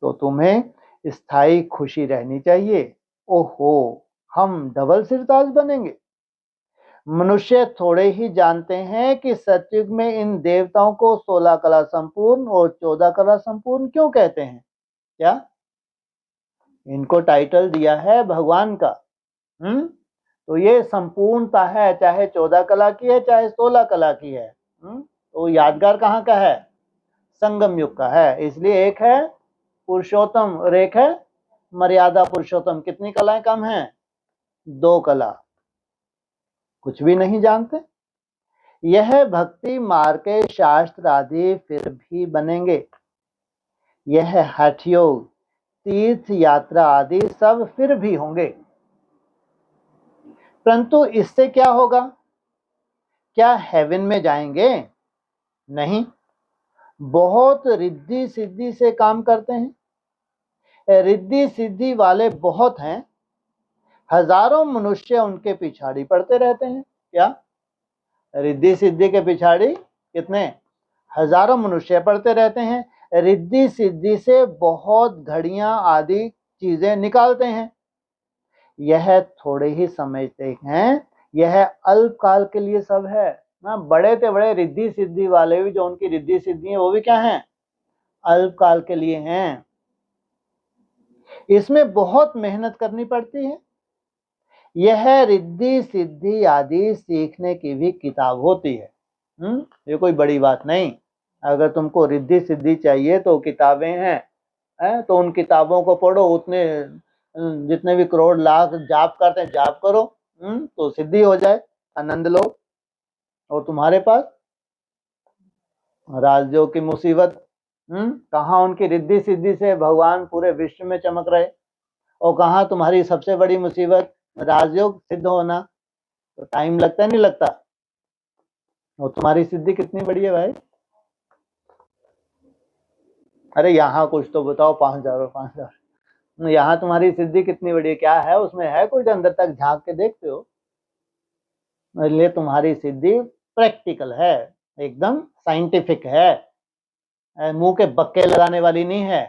तो तुम्हें स्थायी खुशी रहनी चाहिए। ओहो, हम डबल सिरताज बनेंगे। मनुष्य थोड़े ही जानते हैं कि सतयुग में इन देवताओं को 16 कला संपूर्ण और 14 कला संपूर्ण क्यों कहते हैं। क्या इनको टाइटल दिया है भगवान का? तो ये संपूर्णता है, चाहे 14 कला की है चाहे 16 कला की है। तो यादगार कहाँ का है? संगम युग का है। इसलिए एक है पुरुषोत्तम और एक है मर्यादा पुरुषोत्तम। कितनी कलाएं कम हैं? 2 कला। कुछ भी नहीं जानते। यह भक्ति मार्ग के शास्त्र आदि फिर भी बनेंगे। यह हठ योग, तीर्थ यात्रा आदि सब फिर भी होंगे। परंतु इससे क्या होगा? क्या हेवन में जाएंगे? नहीं। बहुत रिद्धि सिद्धि से काम करते हैं। रिद्धि सिद्धि वाले बहुत हैं। हजारों मनुष्य उनके पिछाड़ी पड़ते रहते हैं। क्या रिद्धि सिद्धि के पिछाड़ी कितने? हजारों मनुष्य पड़ते रहते हैं। रिद्धि सिद्धि से बहुत घड़ियां आदि चीजें निकालते हैं। यह थोड़े ही समझते हैं, यह अल्पकाल के लिए सब है ना। बड़े से बड़े रिद्धि सिद्धि वाले भी, जो उनकी रिद्धि सिद्धि है, वो भी क्या हैं? अल्पकाल के लिए हैं। इसमें बहुत मेहनत करनी पड़ती है। यह रिद्धि सिद्धि आदि सीखने की भी किताब होती है। ये कोई बड़ी बात नहीं। अगर तुमको रिद्धि सिद्धि चाहिए तो किताबें हैं, तो उन किताबों को पढ़ो। उतने जितने भी करोड़ लाख जाप करते हैं, जाप करो, तो सिद्धि हो जाए, आनंद लो। और तुम्हारे पास राजयोग की मुसीबत, कहाँ उनकी रिद्धि सिद्धि से भगवान पूरे विश्व में चमक रहे, और कहाँ तुम्हारी सबसे बड़ी मुसीबत राजयोग सिद्ध होना। तो टाइम लगता नहीं लगता? और तुम्हारी सिद्धि कितनी बड़ी है भाई? अरे यहाँ कुछ तो बताओ। 5,000 और 5,000। यहाँ तुम्हारी सिद्धि कितनी बड़ी है? क्या है उसमें? है कुछ अंदर तक झांक के देखते हो? इसलिए तुम्हारी सिद्धि प्रैक्टिकल है, एकदम साइंटिफिक है। मुंह के बक्के लगाने वाली नहीं है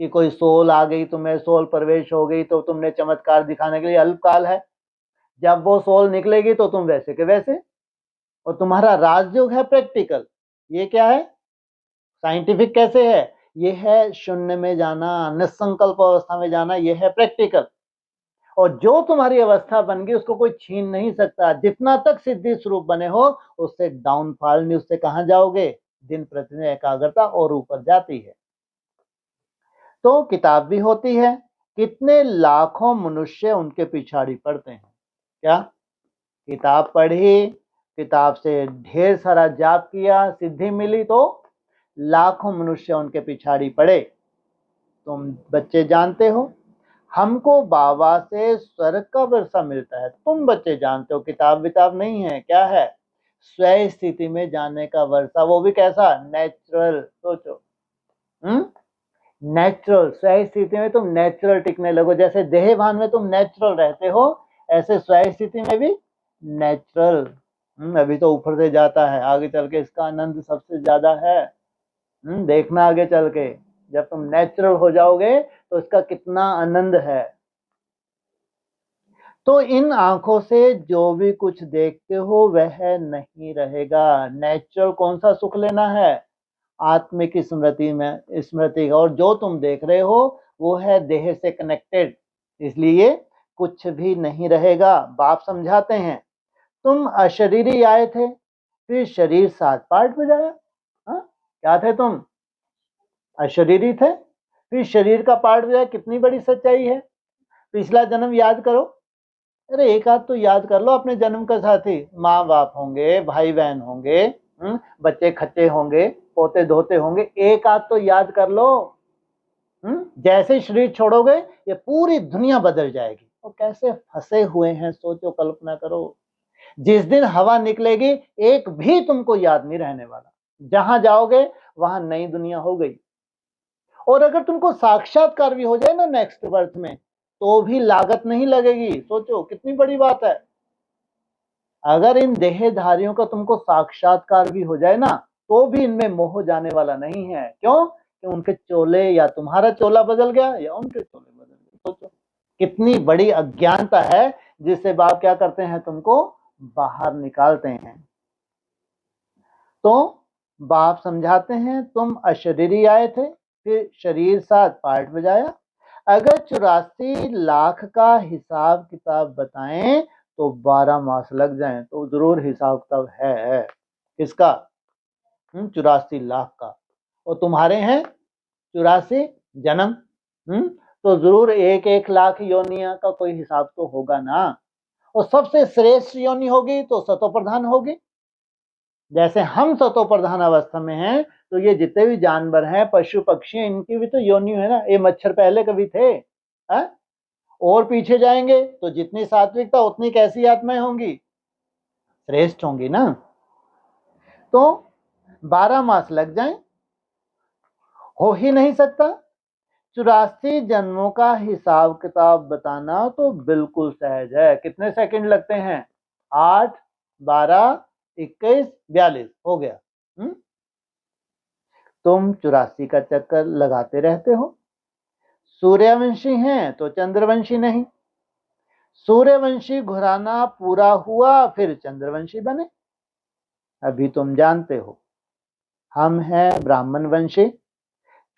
कि कोई सोल आ गई, तुम्हें सोल प्रवेश हो गई तो तुमने चमत्कार दिखाने के लिए। अल्पकाल है। जब वो सोल निकलेगी तो तुम वैसे के वैसे। और तुम्हारा राजयोग है प्रैक्टिकल। ये क्या है? साइंटिफिक कैसे है? ये है शून्य में जाना, निसंकल्प अवस्था में जाना। ये है प्रैक्टिकल। और जो तुम्हारी अवस्था बन गई उसको कोई छीन नहीं सकता। जितना तक सिद्धि स्वरूप बने हो, उससे डाउनफॉल नहीं। उससे कहां जाओगे? दिन प्रतिदिन एकाग्रता और ऊपर जाती है। तो किताब भी होती है। कितने लाखों मनुष्य उनके पिछाड़ी पड़ते हैं। क्या किताब पढ़ी, किताब से ढेर सारा जाप किया, सिद्धि मिली, तो लाखों मनुष्य उनके पिछाड़ी पड़े। तुम बच्चे जानते हो हमको बाबा से स्वर्ग का वर्षा मिलता है। तुम बच्चे जानते हो किताब विताब नहीं है, क्या है, स्वयं स्थिति में जाने का वर्षा, वो भी कैसा, नेचुरल। सोचो, नेचुरल, स्वयं स्थिति में तुम नेचुरल टिकने लगो, जैसे देहभान में तुम नेचुरल रहते हो, ऐसे स्वयं स्थिति में भी नेचुरल। अभी तो ऊपर से जाता है, आगे चल के इसका आनंद सबसे ज्यादा है। देखना आगे चल के जब तुम नेचुरल हो जाओगे तो इसका कितना आनंद है। तो इन आंखों से जो भी कुछ देखते हो वह नहीं रहेगा। नेचुरल कौन सा सुख लेना है, आत्मिक स्मृति में, स्मृति, और जो तुम देख रहे हो वो है देह से कनेक्टेड, इसलिए कुछ भी नहीं रहेगा। बाप समझाते हैं तुम अशरीरी आए थे, फिर शरीर 7 पार्ट बजाया। क्या थे तुम, अशरीरी थे, फिर शरीर का पार्ट बजाया। कितनी बड़ी सच्चाई है। पिछला जन्म याद करो, अरे एक आध तो याद कर लो अपने जन्म का साथी। माँ बाप होंगे, भाई बहन होंगे, बच्चे खच्चे होंगे, पोते धोते होंगे, एक आध तो याद कर लो। जैसे शरीर छोड़ोगे ये पूरी दुनिया बदल जाएगी। और कैसे फंसे हुए हैं, सोचो, कल्पना करो। जिस दिन हवा निकलेगी एक भी तुमको याद नहीं रहने वाला। जहां जाओगे वहां नई दुनिया हो गई। और अगर तुमको साक्षात्कार भी हो जाए ना नेक्स्ट बर्थ में, तो भी लागत नहीं लगेगी। सोचो कितनी बड़ी बात है। अगर इन देहधारियों का तुमको साक्षात्कार भी हो जाए ना, तो भी इनमें मोह जाने वाला नहीं है। क्यों? कि उनके चोले, या तुम्हारा चोला बदल गया या उनके चोले बदल गए। सोचो कितनी बड़ी अज्ञानता है, जिससे बाप क्या करते हैं, तुमको बाहर निकालते हैं। तो बाप समझाते हैं तुम अशरीरी आए थे, फिर शरीर 7 पार्ट बजाया। अगर 84 लाख का हिसाब किताब बताएं तो 12 मास लग जाएं। तो जरूर हिसाब किताब है किसका, 84 लाख का। और तुम्हारे हैं 84 जन्म, तो जरूर 1-1 लाख योनिया का कोई हिसाब तो होगा ना। और सबसे श्रेष्ठ योनि होगी तो सतो प्रधान होगी। जैसे हम सतो प्रधान अवस्था में हैं, तो ये जितने भी जानवर हैं, पशु पक्षी, इनकी भी तो योनि है ना। ये मच्छर पहले कभी थे, और पीछे जाएंगे तो जितनी सात्विकता उतनी कैसी आत्माएं होंगी, श्रेष्ठ होंगी ना। तो 12 मास लग जाएं, हो ही नहीं सकता। 84 जन्मों का हिसाब किताब बताना तो बिल्कुल सहज है। कितने सेकंड लगते हैं, 8, 12, 21, 42 हो गया। तुम 84 का चक्कर लगाते रहते हो। सूर्यवंशी हैं तो चंद्रवंशी नहीं। सूर्यवंशी घुराना पूरा हुआ, फिर चंद्रवंशी बने। अभी तुम जानते हो हम हैं ब्राह्मण वंशी,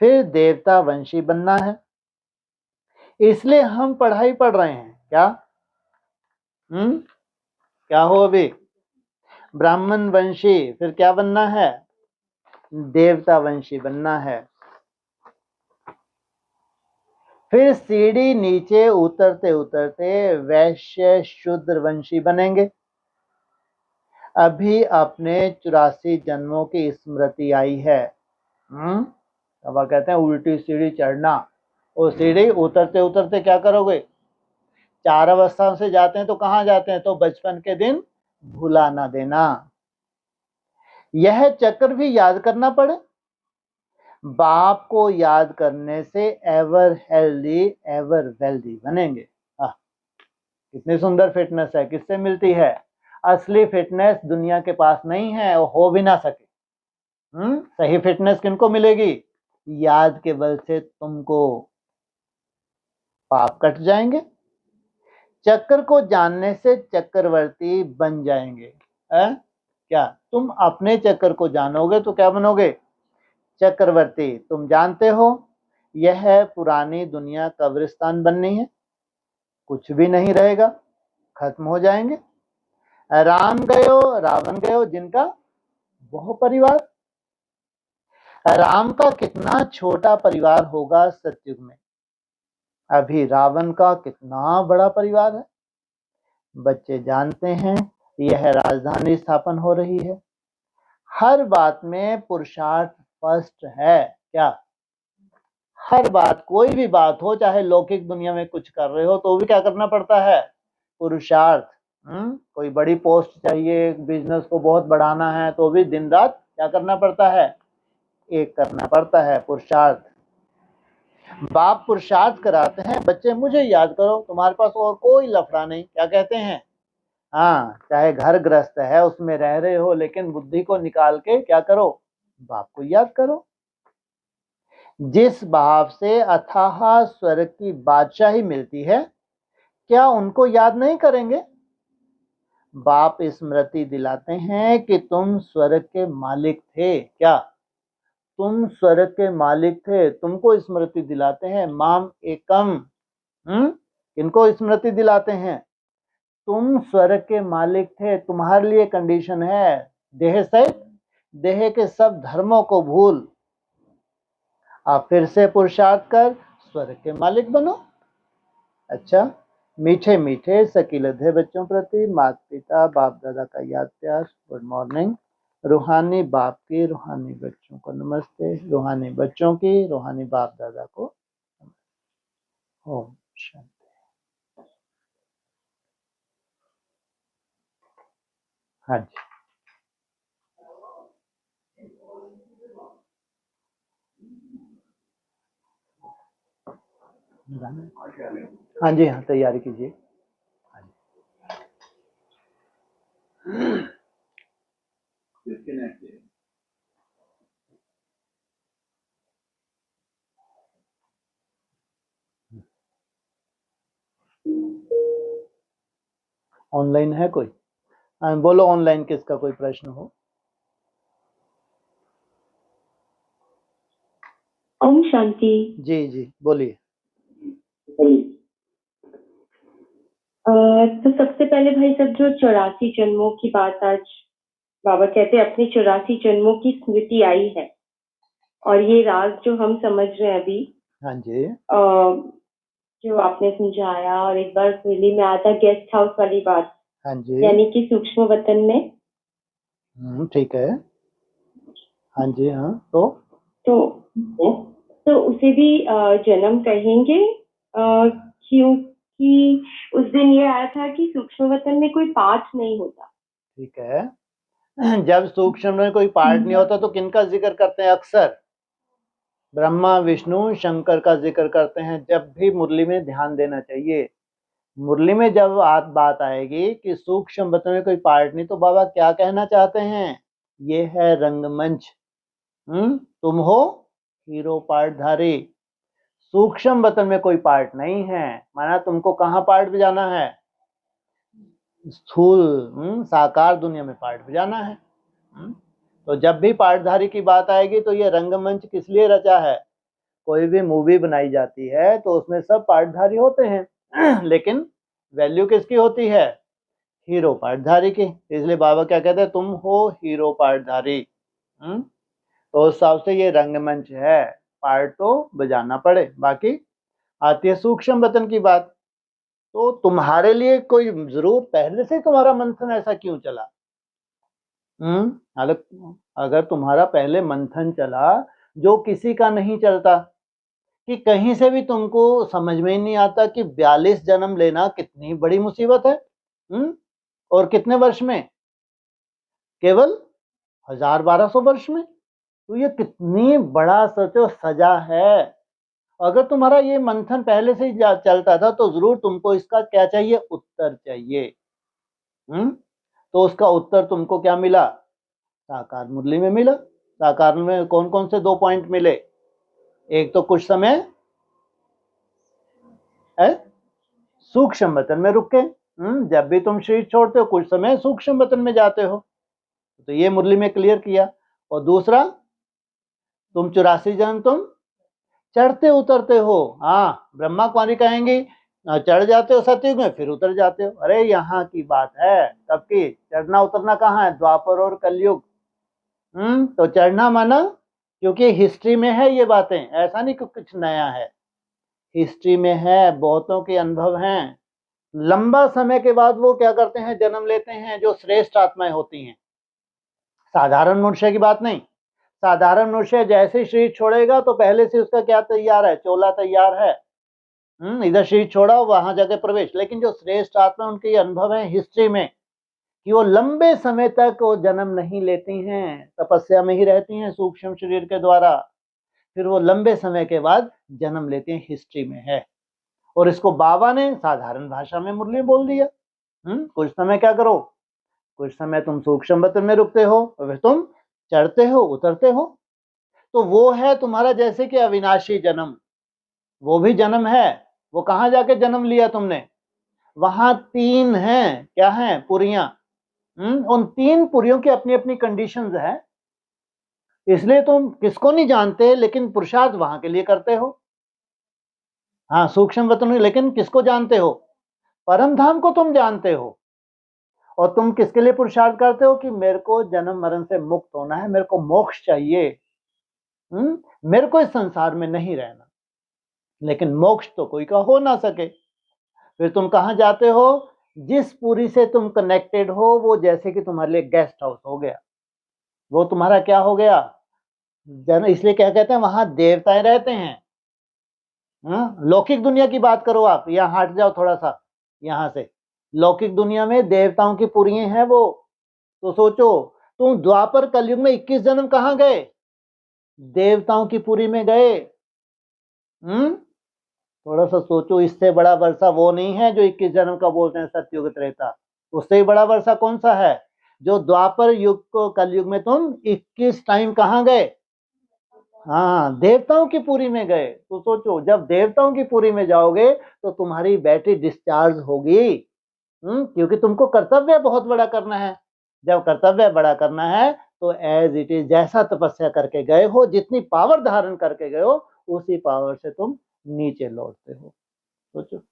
फिर देवता वंशी बनना है, इसलिए हम पढ़ाई पढ़ रहे हैं। क्या क्या हो, अभी ब्राह्मण वंशी, फिर क्या बनना है, देवता वंशी बनना है। फिर सीढ़ी नीचे उतरते उतरते वैश्य शूद्र वंशी बनेंगे। अभी अपने 84 जन्मों की स्मृति आई है। अब कहते हैं उल्टी सीढ़ी चढ़ना। वो सीढ़ी उतरते उतरते क्या करोगे, 4 अवस्थाओं से जाते हैं तो कहाँ जाते हैं, तो बचपन के दिन भुला ना देना। यह चक्र भी याद करना पड़े। बाप को याद करने से एवर हेल्दी एवर वेल्दी बनेंगे। कितनी सुंदर फिटनेस है, किससे मिलती है, असली फिटनेस दुनिया के पास नहीं है, वो हो भी ना सके। सही फिटनेस किनको मिलेगी, याद के बल से तुमको पाप कट जाएंगे। चक्र को जानने से चक्रवर्ती बन जाएंगे। क्या तुम अपने चक्र को जानोगे तो क्या बनोगे, चक्रवर्ती। तुम जानते हो यह पुरानी दुनिया कब्रिस्तान बननी है, कुछ भी नहीं रहेगा, खत्म हो जाएंगे। राम गयो रावण गयो, जिनका बहु परिवार। राम का कितना छोटा परिवार होगा सतयुग में, अभी रावण का कितना बड़ा परिवार है। बच्चे जानते हैं यह राजधानी स्थापन हो रही है। हर बात में पुरुषार्थ फर्स्ट है। क्या हर बात, कोई भी बात हो, चाहे लौकिक दुनिया में कुछ कर रहे हो तो भी क्या करना पड़ता है? पुरुषार्थ। कोई बड़ी पोस्ट चाहिए, बिजनेस को बहुत बढ़ाना है, तो भी दिन रात क्या करना पड़ता है? एक करना पड़ता है, पुरुषार्थ। बाप पुरुषार्थ कराते हैं, बच्चे मुझे याद करो, तुम्हारे पास और कोई लफड़ा नहीं, क्या कहते हैं? हाँ, चाहे घर ग्रस्त है उसमें रह रहे हो, लेकिन बुद्धि को निकाल के क्या करो? बाप को याद करो। जिस भाव से अथाह स्वर्ग की बादशाही मिलती है, क्या उनको याद नहीं करेंगे? बाप स्मृति दिलाते हैं कि तुम स्वर्ग के मालिक थे। क्या तुम स्वर्ग के मालिक थे? तुमको स्मृति दिलाते हैं। माम एकम। किनको स्मृति दिलाते हैं? तुम स्वर्ग के मालिक थे। तुम्हारे लिए कंडीशन है, देह सहित देह के सब धर्मों को भूल, आप फिर से पुरुषार्थ कर स्वर्ग के मालिक बनो। अच्छा, मीठे मीठे सकीलधे बच्चों प्रति माता पिता बाप दादा का याद प्यार। Good morning. रूहानी बाप की रूहानी बच्चों को नमस्ते, रूहानी बच्चों की रूहानी बाप दादा को ओम शांति। हाँ जी, हाँ जी, हाँ तैयारी कीजिए। ऑनलाइन है कोई? बोलो ऑनलाइन किसका कोई प्रश्न हो। ओम शांति। जी जी बोलिए। तो सबसे पहले भाई सब, जो 84 जन्मों की बात आज बाबा कहते हैं, अपने 84 जन्मों की स्मृति आई है, और ये राज जो हम समझ रहे हैं अभी, हाँ जी, जो आपने समझाया, और एक बार दिल्ली में आया था गेस्ट हाउस वाली बात, हाँ जी, यानी कि सूक्ष्म वतन में। ठीक है। हाँ जी, हाँ तो उसे भी जन्म कहेंगे, क्योंकि उस दिन ये आया था कि सूक्ष्म वतन में कोई पाठ नहीं होता। ठीक है। जब सूक्ष्म में कोई पार्ट नहीं होता तो किनका जिक्र करते हैं? अक्सर ब्रह्मा विष्णु शंकर का जिक्र करते हैं। जब भी मुरली में ध्यान देना चाहिए, मुरली में जब बात आएगी कि सूक्ष्म वतन में कोई पार्ट नहीं, तो बाबा क्या कहना चाहते हैं? ये है रंगमंच। तुम हो हीरो पार्टधारी। सूक्ष्म वतन में कोई पार्ट नहीं है, माना तुमको कहाँ पार्ट बजाना है? स्थूल साकार दुनिया में पार्ट बजाना है। तो जब भी पार्टधारी की बात आएगी तो ये रंगमंच किस लिए रचा है? कोई भी मूवी बनाई जाती है तो उसमें सब पार्टधारी होते हैं लेकिन वैल्यू किसकी होती है? हीरो पार्टधारी की। इसलिए बाबा क्या कहते हैं? तुम हो हीरो पार्टधारी। तो उस हिसाब से ये रंगमंच है, पार्ट तो बजाना पड़े। बाकी आती है सूक्ष्म वतन की बात, तो तुम्हारे लिए कोई जरूर पहले से तुम्हारा मंथन ऐसा क्यों चला? अगर तुम्हारा पहले मंथन चला जो किसी का नहीं चलता, कि कहीं से भी तुमको समझ में ही नहीं आता कि 42 जन्म लेना कितनी बड़ी मुसीबत है। और कितने वर्ष में? केवल 1000-1200 वर्ष में। तो ये कितनी बड़ा सोचो सजा है। अगर तुम्हारा ये मंथन पहले से ही चलता था तो जरूर तुमको इसका क्या चाहिए? उत्तर चाहिए। तो उसका उत्तर तुमको क्या मिला? साकार मुरली में मिला। साकार में कौन कौन से 2 पॉइंट मिले? एक तो कुछ समय सूक्ष्म वतन में रुके। जब भी तुम शरीर छोड़ते हो कुछ समय सूक्ष्म वतन में जाते हो, तो ये मुरली में क्लियर किया। और दूसरा, तुम 84 जन्म तुम चढ़ते उतरते हो। हाँ, ब्रह्मा कुमारी कहेंगी चढ़ जाते हो सतयुग में, फिर उतर जाते हो। अरे यहाँ की बात है, तब की चढ़ना उतरना कहाँ है? द्वापर और कलयुग। तो चढ़ना माना, क्योंकि हिस्ट्री में है ये बातें, ऐसा नहीं कि कुछ नया है, हिस्ट्री में है, बहुतों के अनुभव हैं। लंबा समय के बाद वो क्या करते हैं? जन्म लेते हैं, जो श्रेष्ठ आत्माएं होती हैं। साधारण मनुष्य की बात नहीं, साधारण मनुष्य जैसे ही शरीर छोड़ेगा तो पहले से उसका क्या तैयार है, चोला तैयार है। इधर शरीर छोड़ा वहां जाके प्रवेश। लेकिन जो श्रेष्ठ आत्मा उनके अनुभव है हिस्ट्री में कि वो लंबे समय तक वो जन्म नहीं लेती हैं, तपस्या में ही रहती हैं सूक्ष्म शरीर के द्वारा, फिर वो लंबे समय के बाद जन्म लेती हैं, हिस्ट्री में है। और इसको बाबा ने साधारण भाषा में मुरली बोल दिया। कुछ समय क्या करो, कुछ समय तुम सूक्ष्म वतन में रुकते हो, फिर तुम चढ़ते हो उतरते हो। तो वो है तुम्हारा जैसे कि अविनाशी जन्म, वो भी जन्म है। वो कहां जाके जन्म लिया तुमने, वहां 3 हैं, क्या हैं, पुरियां। उन 3 पुरियों की अपनी अपनी कंडीशंस है, इसलिए तुम किसको नहीं जानते, लेकिन पुरुषार्थ वहां के लिए करते हो। हाँ, सूक्ष्म वतन में, लेकिन किसको जानते हो, परम धाम को तुम जानते हो। और तुम किसके लिए पुरुषार्थ करते हो कि मेरे को जन्म मरण से मुक्त होना है, मेरे को मोक्ष चाहिए, मेरे को इस संसार में नहीं रहना। लेकिन मोक्ष तो कोई का हो ना सके, फिर तुम कहां जाते हो, जिस पुरी से तुम कनेक्टेड हो वो जैसे कि तुम्हारे लिए गेस्ट हाउस हो गया, वो तुम्हारा क्या हो गया, इसलिए क्या कहते हैं वहां देवताएं रहते हैं। लौकिक दुनिया की बात करो आप, यहाँ हट जाओ थोड़ा सा यहां से, लौकिक दुनिया में देवताओं की पुरियां हैं वो। तो सोचो, तुम द्वापर कलयुग में 21 जन्म कहां गए, देवताओं की पुरी में गए। थोड़ा सा सोचो, इससे बड़ा वर्षा वो नहीं है जो 21 जन्म का बोलते हैं सतयुग त्रेता, उससे ही बड़ा वर्षा कौन सा है, जो द्वापर युग को कलयुग में तुम 21 टाइम कहां गए, हाँ, देवताओं की पुरी में गए। तो सोचो, जब देवताओं की पुरी में जाओगे तो तुम्हारी बैटरी डिस्चार्ज होगी, क्योंकि तुमको कर्तव्य बहुत बड़ा करना है। जब कर्तव्य बड़ा करना है तो एज इट इज, जैसा तपस्या करके गए हो, जितनी पावर धारण करके गए हो, उसी पावर से तुम नीचे लौटते हो। सोचो,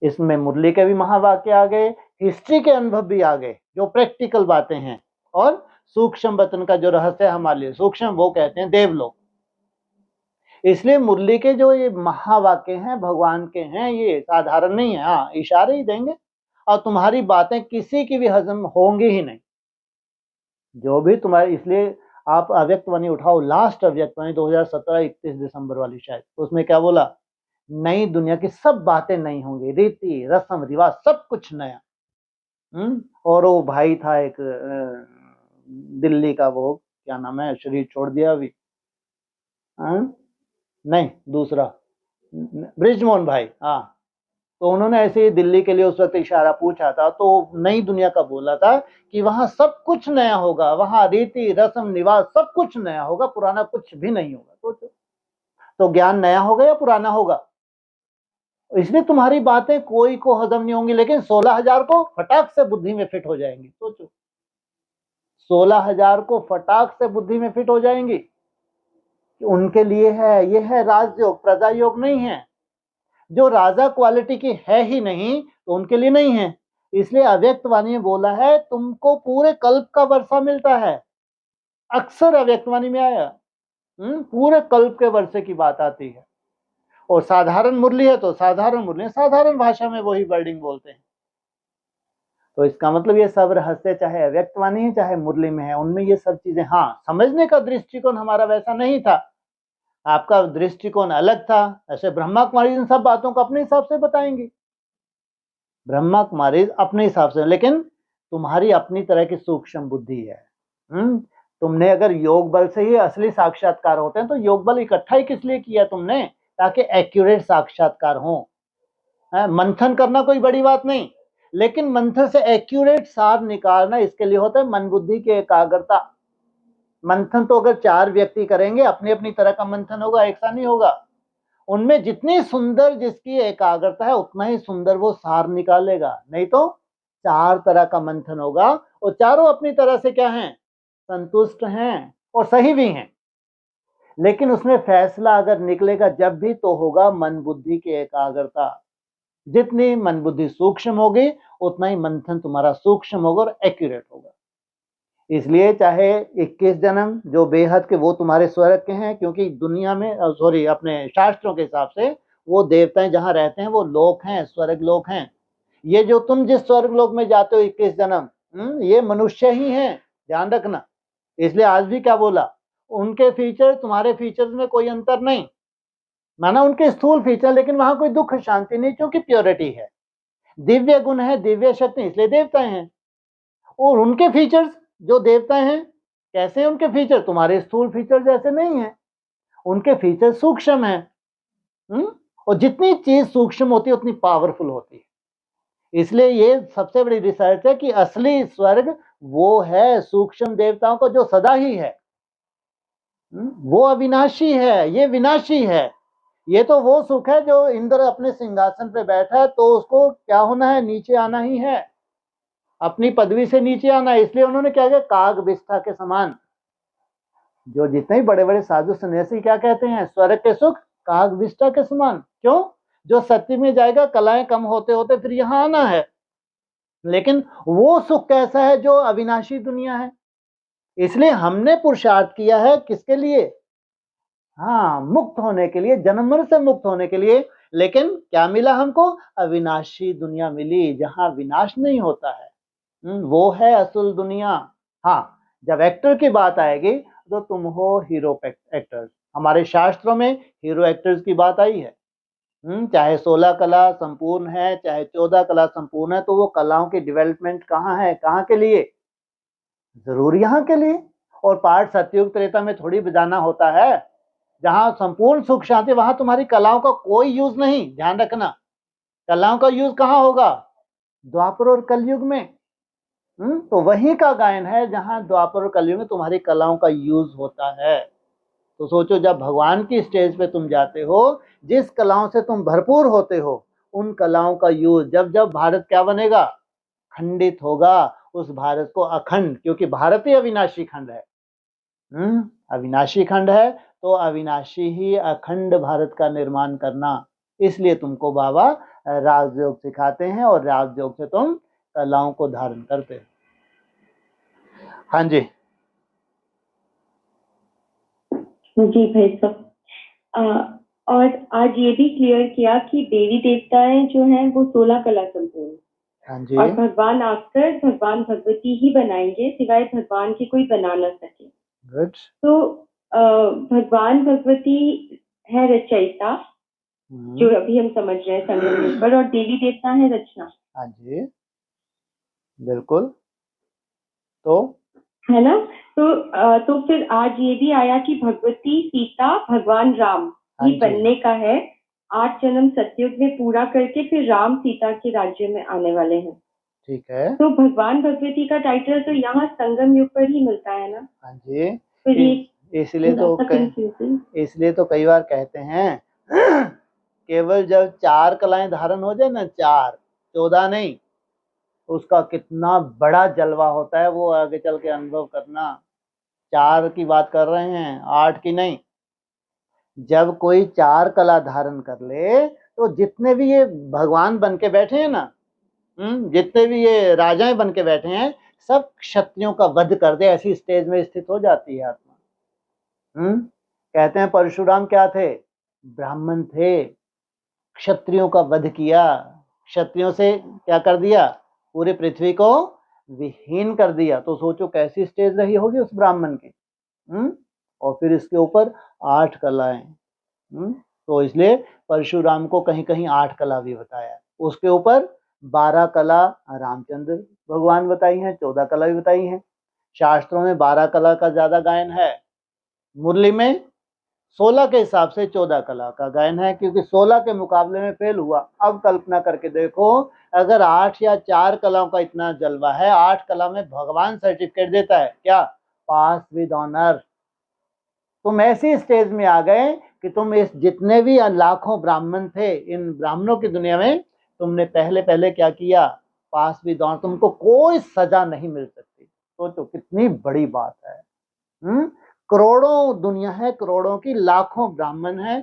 इसमें मुरली के भी महावाक्य आ गए, हिस्ट्री के अनुभव भी आ गए, जो प्रैक्टिकल बातें हैं, और सूक्ष्म वतन का जो रहस्य हमारे लिए सूक्ष्म, वो कहते हैं देवलोक। इसलिए मुरली के जो ये महावाक्य हैं भगवान के हैं, ये साधारण नहीं है, हाँ इशारे ही देंगे, और तुम्हारी बातें किसी की भी हजम होंगी ही नहीं, जो भी तुम्हारी। इसलिए आप अव्यक्तवाणी उठाओ, लास्ट अव्यक्तवाणी 2017 31 दिसंबर वाली शायद, उसमें क्या बोला, नई दुनिया की सब बातें नई होंगी, रीति रस्म रिवाज सब कुछ नया। और वो भाई था एक दिल्ली का, वो क्या नाम है, शरीर छोड़ दिया अभी, नहीं दूसरा, ब्रिजमोहन भाई, हाँ। तो उन्होंने ऐसे ही दिल्ली के लिए उस वक्त इशारा पूछा था, तो नई दुनिया का बोला था कि वहां सब कुछ नया होगा, वहां रीति रस्म निवास सब कुछ नया होगा, पुराना कुछ भी नहीं होगा। तो ज्ञान नया होगा या पुराना होगा, इसलिए तुम्हारी बातें कोई को हजम नहीं होंगी, लेकिन 16,000 को फटाक से बुद्धि में फिट हो जाएंगी। सोचो, 16,000 को फटाक से बुद्धि में फिट हो जाएंगी, उनके लिए है, ये है राजयोग, प्रजा योग नहीं है। जो राजा क्वालिटी की है ही नहीं तो उनके लिए नहीं है। इसलिए अव्यक्तवाणी में बोला है तुमको पूरे कल्प का वर्षा मिलता है, अक्सर अव्यक्तवाणी में आया, पूरे कल्प के वर्षे की बात आती है। और साधारण मुरली है तो साधारण मुरली, साधारण भाषा में वही वर्डिंग बोलते हैं। तो इसका मतलब ये सब रहस्य चाहे अव्यक्तवाणी है चाहे मुरली में है, उनमें ये सब चीजें, हाँ समझने का दृष्टिकोण हमारा वैसा नहीं था, आपका दृष्टिकोण अलग था। ऐसे ब्रह्मा कुमारी इन सब बातों को अपने हिसाब से बताएंगी, ब्रह्मा कुमारी अपने हिसाब से, लेकिन तुम्हारी अपनी तरह की सूक्ष्म बुद्धि है। तुमने अगर योग बल से ही असली साक्षात्कार होते हैं तो योग बल इकट्ठा ही किस लिए किया तुमने, ताकि एक्यूरेट साक्षात्कार हो। मंथन करना कोई बड़ी बात नहीं, लेकिन मंथन से एक्यूरेट सार निकालना, इसके लिए होता है मन बुद्धि की एकाग्रता। मंथन तो अगर 4 व्यक्ति करेंगे अपनी अपनी तरह का मंथन होगा, एक सा नहीं होगा। उनमें जितनी सुंदर जिसकी एकाग्रता है उतना ही सुंदर वो सार निकालेगा, नहीं तो 4 तरह का मंथन होगा और चारों अपनी तरह से क्या हैं, संतुष्ट हैं और सही भी हैं, लेकिन उसमें फैसला अगर निकलेगा जब भी तो होगा मन बुद्धि की एकाग्रता। जितनी मन बुद्धि सूक्ष्म होगी उतना ही मंथन तुम्हारा सूक्ष्म होगा और एक्यूरेट होगा। इसलिए चाहे 21 जन्म जो बेहद के वो तुम्हारे स्वर्ग के हैं, क्योंकि दुनिया में अपने शास्त्रों के हिसाब से वो देवताएं जहां रहते हैं वो लोक हैं, स्वर्ग लोक हैं। ये जो तुम जिस स्वर्ग लोक में जाते हो 21 जन्म, ये मनुष्य ही हैं, ध्यान रखना। इसलिए आज भी क्या बोला, उनके फीचर तुम्हारे फीचर्स में कोई अंतर नहीं, माना उनके स्थूल फीचर, लेकिन वहां कोई दुख शांति नहीं, क्योंकि प्योरिटी है, दिव्य गुण है, दिव्य शक्ति, इसलिए देवताएं हैं। और उनके फीचर्स जो देवताएं हैं, कैसे हैं उनके फीचर, तुम्हारे स्थूल फीचर जैसे नहीं है, उनके फीचर सूक्ष्म है। और जितनी चीज सूक्ष्म होती है उतनी पावरफुल होती है। इसलिए ये सबसे बड़ी रिसर्च है कि असली स्वर्ग वो है सूक्ष्म देवताओं को, जो सदा ही है। वो अविनाशी है, ये विनाशी है। ये तो वो सुख है जो इंद्र अपने सिंहासन पे बैठा है, तो उसको क्या होना है, नीचे आना ही है, अपनी पदवी से नीचे आना है। इसलिए उन्होंने क्या किया, काग विष्ठा के समान, जो जितने बड़े बड़े साधु सन्यासी क्या कहते हैं, स्वर्ग के सुख काग विष्ठा के समान। क्यों, जो सत्य में जाएगा कलाएं कम होते होते फिर यहाँ आना है, लेकिन वो सुख कैसा है, जो अविनाशी दुनिया है। इसलिए हमने पुरुषार्थ किया है किसके लिए, हाँ, मुक्त होने के लिए, जन्म मरण से मुक्त होने के लिए। लेकिन क्या मिला हमको, अविनाशी दुनिया मिली, जहां विनाश नहीं होता है। वो है असल दुनिया। हाँ, जब एक्टर की बात आएगी तो तुम हो हीरो एक्टर्स। हमारे शास्त्रों में हीरो एक्टर्स की बात आई है। चाहे 16 कला संपूर्ण है, चाहे 14 कला संपूर्ण है, तो वो कलाओं की डेवलपमेंट कहाँ है, कहाँ के लिए, जरूर यहाँ के लिए। और पाठ सतयुग त्रेता में थोड़ी बजाना होता है, जहां संपूर्ण सुख शांति, वहां तुम्हारी कलाओं का कोई यूज नहीं। ध्यान रखना, कलाओं का यूज कहाँ होगा, द्वापर और कलयुग में। तो वही का गायन है जहां द्वापर और कलयुग में तुम्हारी कलाओं का यूज होता है। तो सोचो, जब भगवान की स्टेज पे तुम जाते हो, जिस कलाओं से तुम भरपूर होते हो, उन कलाओं का यूज, जब जब भारत क्या बनेगा, खंडित होगा, उस भारत को अखंड, क्योंकि भारत ही अविनाशी खंड है। अविनाशी खंड है, तो अविनाशी ही अखंड भारत का निर्माण करना। इसलिए तुमको बाबा राजयोग सिखाते हैं, और राजयोग से तुम कलाओं को धारण करते हो। हाँ जी जी भाई साहब, और आज ये भी क्लियर किया कि देवी देवताएं जो हैं वो 16 कला संपूर्ण, हाँ जी, और भगवान आकर भगवान भगवती ही बनाएंगे, सिवाय भगवान की कोई बना ना सके। गुड। तो भगवान भगवती है रचयिता, जो अभी हम समझ रहे हैं संगम युग पर, और देवी देवता है रचना। हाँ जी, बिल्कुल। तो है ना, तो फिर आज ये भी आया कि भगवती सीता भगवान राम हाँ ही जी, बनने का है। 8 जन्म सतयुग में पूरा करके फिर राम सीता के राज्य में आने वाले हैं। ठीक है। तो भगवान भगवती का टाइटल तो यहाँ संगम युग पर ही मिलता है ना। हाँ जी, फिर ये इसलिए तो कई बार कहते हैं केवल जब 4 कलाएं धारण हो जाए ना, 4, 14 नहीं, उसका कितना बड़ा जलवा होता है, वो आगे चल के अनुभव करना। 4 की बात कर रहे हैं, 8 की नहीं। जब कोई 4 कला धारण कर ले, तो जितने भी ये भगवान बन के बैठे हैं ना, जितने भी ये राजाएं बन के बैठे हैं, सब क्षत्रियों का वध कर दे, ऐसी स्टेज में स्थित हो जाती है आत्मा। कहते हैं परशुराम क्या थे, ब्राह्मण थे, क्षत्रियों का वध किया, क्षत्रियों से क्या कर दिया, पूरी पृथ्वी को विहीन कर दिया। तो सोचो कैसी स्टेज रही होगी उस ब्राह्मण की। और फिर इसके ऊपर 8 कलाएं। तो इसलिए परशुराम को कहीं कहीं 8 कला भी बताया। उसके ऊपर 12 कला रामचंद्र भगवान बताई हैं, 14 कला भी बताई हैं। शास्त्रों में 12 कला का ज्यादा गायन है, मुरली में 16 के हिसाब से 14 कला का गायन है, क्योंकि 16 के मुकाबले में फेल हुआ। अब कल्पना करके देखो, अगर 8 या 4 कलाओं का इतना जलवा है, 8 कला में भगवान सर्टिफिकेट देता है क्या, पास विद ऑनर। तुम ऐसी स्टेज में आ गए कि तुम इस जितने भी लाखों ब्राह्मण थे, इन ब्राह्मणों की दुनिया में तुमने पहले पहले क्या किया, पास विद ऑनर, तुमको कोई सजा नहीं मिल सकती। सोचो कितनी बड़ी बात है। करोड़ों दुनिया है, करोड़ों की, लाखों ब्राह्मण हैं,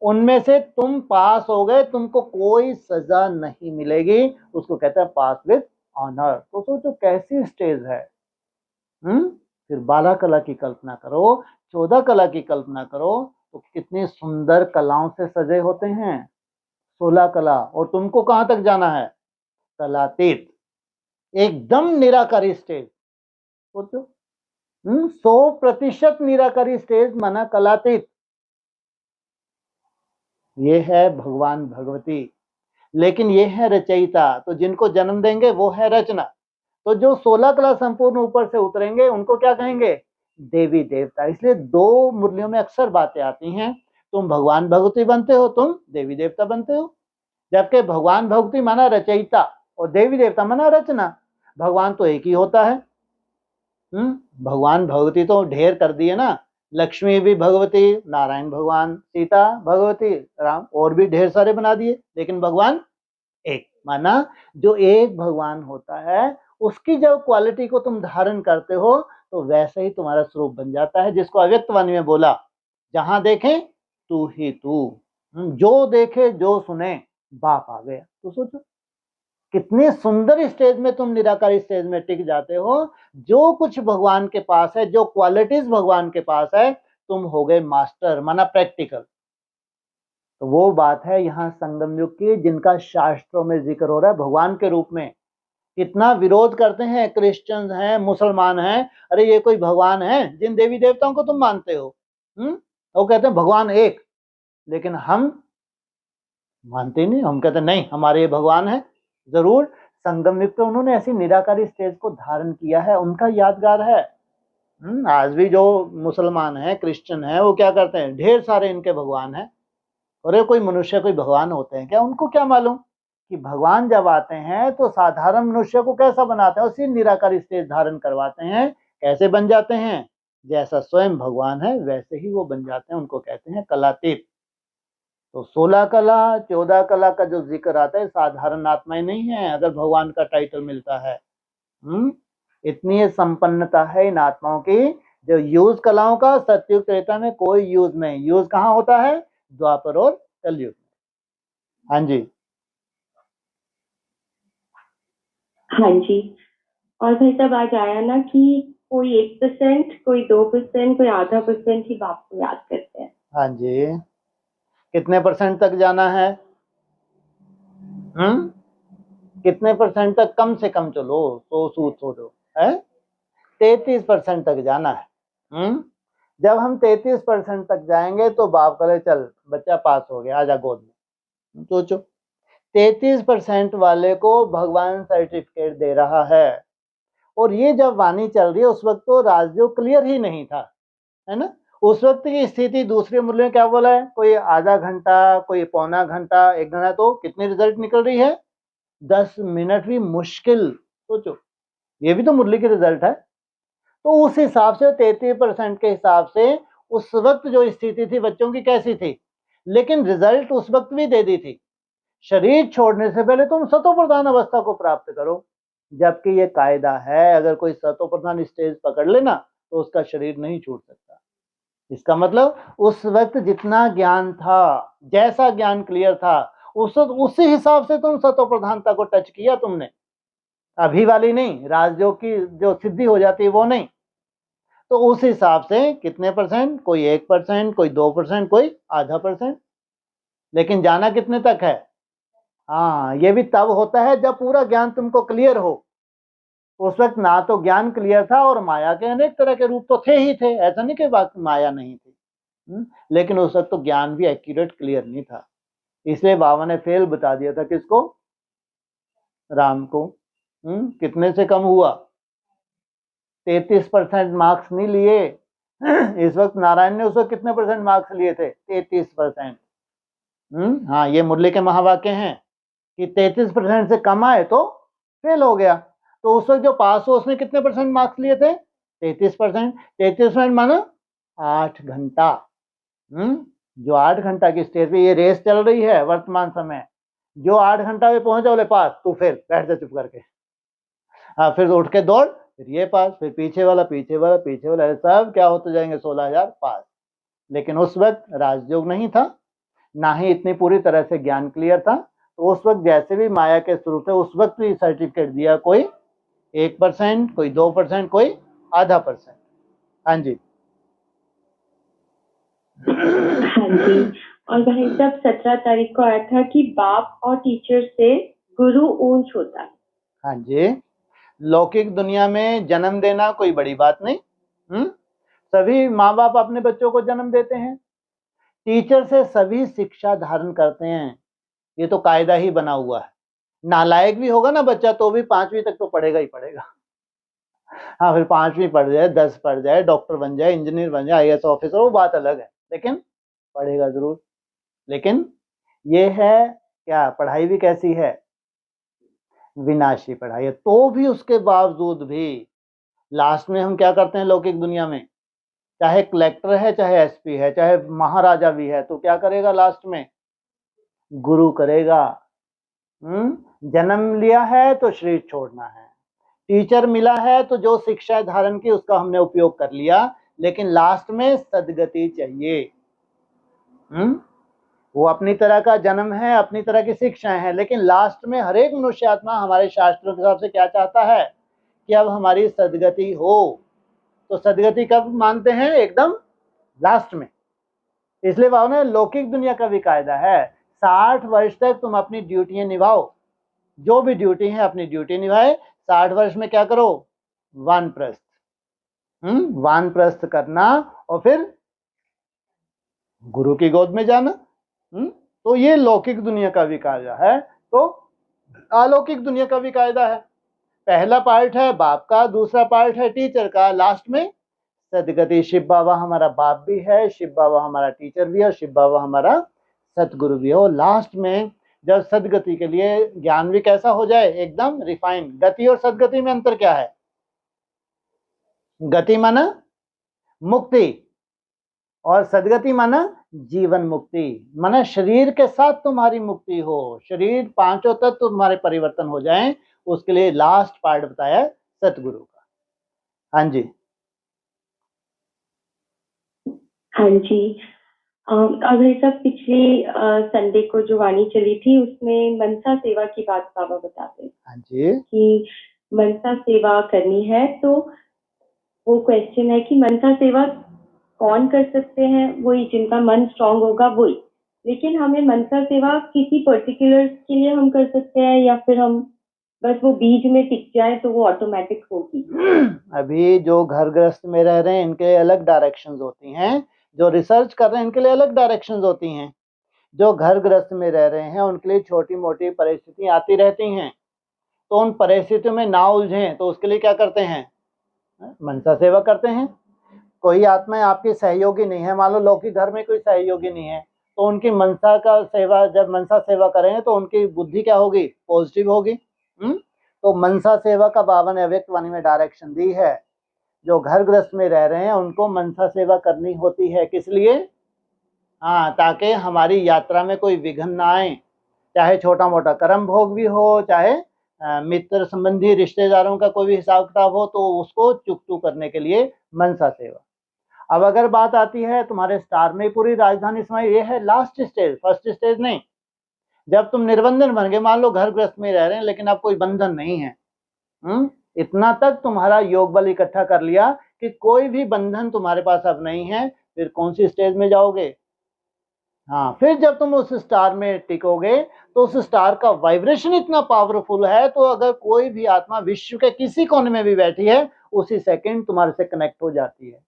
उनमें से तुम पास हो गए, तुमको कोई सजा नहीं मिलेगी, उसको कहते हैं पास विद ऑनर। तो सोचो कैसी स्टेज है। फिर 12 कला की कल्पना करो, 14 कला की कल्पना करो, तो कितनी सुंदर कलाओं से सजे होते हैं 16 कला। और तुमको कहां तक जाना है, कलातीत, एकदम निराकारी स्टेज। सोचो 100% निराकारी स्टेज माना कलातीत, ये है भगवान भगवती। लेकिन ये है रचयिता, तो जिनको जन्म देंगे वो है रचना। तो जो 16 कला संपूर्ण ऊपर से उतरेंगे उनको क्या कहेंगे? देवी देवता। इसलिए 2 मुरलियों में अक्सर बातें आती हैं, तुम भगवान भगवती बनते हो, तुम देवी देवता बनते हो। जबकि भगवान भगवती माना रचयिता और देवी देवता माना रचना। भगवान तो एक ही होता है। भगवान भगवती तो ढेर कर दिए ना, लक्ष्मी भी भगवती, नारायण भगवान, सीता भगवती, राम, और भी ढेर सारे बना दिए, लेकिन भगवान एक। माना जो एक भगवान होता है उसकी जब क्वालिटी को तुम धारण करते हो तो वैसे ही तुम्हारा स्वरूप बन जाता है, जिसको अव्यक्त वाणी में बोला, जहां देखें तू ही तू, जो देखे जो सुने बाप आ गया। तो सोचो कितने सुंदर स्टेज में तुम निराकारी स्टेज में टिक जाते हो। जो कुछ भगवान के पास है, जो क्वालिटीज भगवान के पास है, तुम हो गए मास्टर, माना प्रैक्टिकल। तो वो बात है यहाँ संगम युग की, जिनका शास्त्रों में जिक्र हो रहा है भगवान के रूप में। कितना विरोध करते हैं क्रिश्चियंस हैं, मुसलमान हैं, अरे ये कोई भगवान है जिन देवी देवताओं को तुम मानते हो? वो कहते हैं भगवान एक, लेकिन हम मानते नहीं, हम कहते नहीं हमारे ये भगवान है। जरूर संगम युग पे उन्होंने ऐसी निराकारी स्टेज को धारण किया है, उनका यादगार है। आज भी जो मुसलमान हैं, क्रिश्चियन हैं, वो क्या करते हैं, ढेर सारे इनके भगवान हैं। अरे कोई मनुष्य कोई भगवान होते हैं क्या? उनको क्या मालूम कि भगवान जब आते हैं तो साधारण मनुष्य को कैसा बनाते हैं, उसी निराकारी स्टेज धारण करवाते हैं। कैसे बन जाते हैं? जैसा स्वयं भगवान है वैसे ही वो बन जाते हैं, उनको कहते हैं कलातीत। तो 16 कला 14 कला का जो जिक्र आता है साधारण आत्माएं नहीं है, अगर भगवान का टाइटल मिलता है। इतनी संपन्नता है इन आत्माओं की, जो यूज कलाओं का सतयुग त्रेता में कोई यूज नहीं। यूज कहाँ होता है? द्वापर और कलयुग। हाँ जी। हाँ जी। और भाई साहब आज आया ना कि कोई 1%, कोई 2%, कोई आधा % ही बाप को याद करते हैं। हाँ जी। कितने % तक जाना है? कितने % तक? कम से कम चलो, तो सूद छोड़ो है, 33% तक जाना है। जब हम 33% तक जाएंगे तो बाप करे चल बच्चा पास हो गया, आजा गोद में। सोचो 33% वाले को भगवान सर्टिफिकेट दे रहा है। और ये जब वाणी चल रही है उस वक्त तो राजयोग क्लियर ही नहीं था, है ना। उस वक्त की स्थिति दूसरे मूल्य में क्या बोला है, कोई आधा घंटा, कोई पौना घंटा, 1 घंटा, तो कितनी रिजल्ट निकल रही है? 10 मिनट भी मुश्किल। सोचो ये भी तो मुरली की रिजल्ट है। तो उस हिसाब से 33% के हिसाब से उस वक्त जो स्थिति थी बच्चों की कैसी थी, लेकिन रिजल्ट उस वक्त भी दे दी थी। शरीर छोड़ने से पहले तुम सतो प्रधान अवस्था को प्राप्त करो। जबकि ये कायदा है, अगर कोई सतो प्रधान स्टेज पकड़ लेना तो उसका शरीर नहीं छूट सकता। इसका मतलब उस वक्त जितना ज्ञान था, जैसा ज्ञान क्लियर था, उसी हिसाब से तुम सतो प्रधानता को टच किया तुमने। अभी वाली नहीं, राजयोग की जो सिद्धि हो जाती है वो नहीं। तो उस हिसाब से कितने %? कोई 1%, कोई 2%, कोई आधा %। लेकिन जाना कितने तक है? हाँ, ये भी तब होता है जब पूरा ज्ञान तुमको क्लियर हो। उस वक्त ना तो ज्ञान क्लियर था और माया के अनेक तरह के रूप तो थे ही थे, ऐसा नहीं कि बात माया नहीं थी। लेकिन उस वक्त तो ज्ञान भी एक्यूरेट क्लियर नहीं था, इसलिए बाबा ने फेल बता दिया था। किसको? राम को। कितने से कम हुआ? 33% मार्क्स नहीं लिए। इस वक्त नारायण ने उस वक्त कितने % मार्क्स लिए थे? 33%। हाँ, ये मुरली के महावाक्य हैं कि 33% से कम आए तो फेल हो गया। तो उस वक्त जो पास हो उसने कितने % मार्क्स लिए थे? 33%। 33% माना 8 घंटा। जो 8 घंटा की स्टेज पे ये रेस चल रही है वर्तमान समय, जो 8 घंटा में पहुंचा बोले पास, तू फेल, बैठ जा चुप करके। हाँ, फिर उठ के दौड़, फिर ये पास, फिर पीछे वाला, पीछे वाला, पीछे वाला, सब क्या होते जाएंगे? 16,000 पास। लेकिन उस वक्त राजयोग नहीं था, ना ही इतनी पूरी तरह से ज्ञान क्लियर था। तो उस वक्त जैसे भी माया के स्वरूप थे उस वक्त भी सर्टिफिकेट दिया, कोई 1%, कोई 2%, कोई आधा %। हाँ जी। हाँ जी। और भाई साहब 17 तारीख को आया था कि बाप और टीचर से गुरु ऊंच होता है। हाँ जी। लौकिक दुनिया में जन्म देना कोई बड़ी बात नहीं। सभी माँ बाप अपने बच्चों को जन्म देते हैं, टीचर से सभी शिक्षा धारण करते हैं, ये तो कायदा ही बना हुआ है। नालायक भी होगा ना बच्चा तो भी 5वीं तक तो पढ़ेगा ही पढ़ेगा। हाँ, फिर 5वीं पढ़ जाए, 10 पढ़ जाए, डॉक्टर बन जाए, इंजीनियर बन जाए, IAS ऑफिसर, वो बात अलग है, लेकिन पढ़ेगा जरूर। लेकिन ये है क्या, पढ़ाई भी कैसी है, विनाशी पढ़ाई है। तो भी उसके बावजूद भी लास्ट में हम क्या करते हैं लौकिक दुनिया में, चाहे कलेक्टर है, चाहे SP है, चाहे महाराजा भी है, तो क्या करेगा लास्ट में, गुरु करेगा। जन्म लिया है तो शरीर छोड़ना है, टीचर मिला है तो जो शिक्षा धारण की उसका हमने उपयोग कर लिया, लेकिन लास्ट में सदगति चाहिए। वो अपनी तरह का जन्म है, अपनी तरह की शिक्षाएं हैं, लेकिन लास्ट में हर एक मनुष्य आत्मा हमारे शास्त्रों के हिसाब से क्या चाहता है कि अब हमारी सदगति हो। तो सदगति कब मानते हैं, एकदम लास्ट में। इसलिए बाबा ने लौकिक दुनिया का भी कायदा है, 60 वर्ष तक तुम अपनी ड्यूटियां निभाओ, जो भी ड्यूटी है अपनी ड्यूटी निभाए, 60 वर्ष में क्या करो, वानप्रस्थ। वानप्रस्थ करना और फिर गुरु की गोद में जाना। तो ये लौकिक दुनिया का भी कायदा है। तो अलौकिक दुनिया का भी कायदा है, पहला पार्ट है बाप का, दूसरा पार्ट है टीचर का, लास्ट में सदगति। शिव बाबा हमारा बाप भी है, शिव बाबा हमारा टीचर भी है, और शिव बाबा हमारा सतगुरु भी है। और लास्ट में जब सदगति के लिए ज्ञान भी कैसा हो जाए, एकदम रिफाइन। गति और सदगति में अंतर क्या है, गति माना मुक्ति और सदगति माना जीवन मुक्ति, माना शरीर के साथ तुम्हारी मुक्ति हो, शरीर 5 तत्व तुम्हारे परिवर्तन हो जाएं, उसके लिए लास्ट पार्ट बताया सतगुरु का। हाँ जी, हाँ जी। अगर सब पिछले संडे को जो वाणी चली थी उसमें मनसा सेवा की बात बाबा बताते हैं। हाँ जी, कि मनसा सेवा करनी है, तो वो क्वेश्चन है कि मनसा सेवा कौन कर सकते हैं, वही जिनका मन स्ट्रांग होगा वही। लेकिन हमें मनसा सेवा किसी पर्टिकुलर के लिए हम कर सकते हैं, या फिर हम बस वो बीज में टिक जाए तो वो ऑटोमेटिक होगी। अभी जो घर गृहस्थ में रह रहे हैं इनके अलग डायरेक्शंस होती हैं, जो रिसर्च कर रहे हैं इनके लिए अलग डायरेक्शंस होती हैं। जो घर गृहस्थ में रह रहे हैं उनके लिए छोटी मोटी परिस्थितियां आती रहती हैं, तो उन परिस्थितियों में ना उलझें तो उसके लिए क्या करते हैं, मनसा सेवा करते हैं। कोई आत्माएं आपकी सहयोगी नहीं है, मान लो लौकिक घर में कोई सहयोगी नहीं है, तो उनकी मनसा का सेवा, जब मनसा सेवा करें तो उनकी बुद्धि क्या होगी, पॉजिटिव होगी। तो मनसा सेवा का बाबा ने अव्यक्त वाणी में डायरेक्शन दी है, जो घर गृहस्थ में रह रहे हैं उनको मनसा सेवा करनी होती है। किस लिए, हाँ, ताकि हमारी यात्रा में कोई विघ्न ना आए, चाहे छोटा मोटा कर्म भोग भी हो, चाहे मित्र संबंधी रिश्तेदारों का कोई भी हिसाब किताब हो, तो उसको चुकतू करने के लिए मनसा सेवा। अब अगर बात आती है तुम्हारे स्टार में पूरी राजधानी समाई, ये है लास्ट स्टेज, फर्स्ट स्टेज नहीं। जब तुम निर्बंधन बन गए, मान लो घर गृहस्थ में रह रहे हैं लेकिन अब कोई बंधन नहीं है, इतना तक तुम्हारा योग बल इकट्ठा कर लिया कि कोई भी बंधन तुम्हारे पास अब नहीं है, फिर कौन सी स्टेज में जाओगे, हाँ, फिर जब तुम उस स्टार में टिकोगे तो उस स्टार का वाइब्रेशन इतना पावरफुल है, तो अगर कोई भी आत्मा विश्व के किसी कोने में भी बैठी है उसी सेकंड तुम्हारे से कनेक्ट हो जाती है।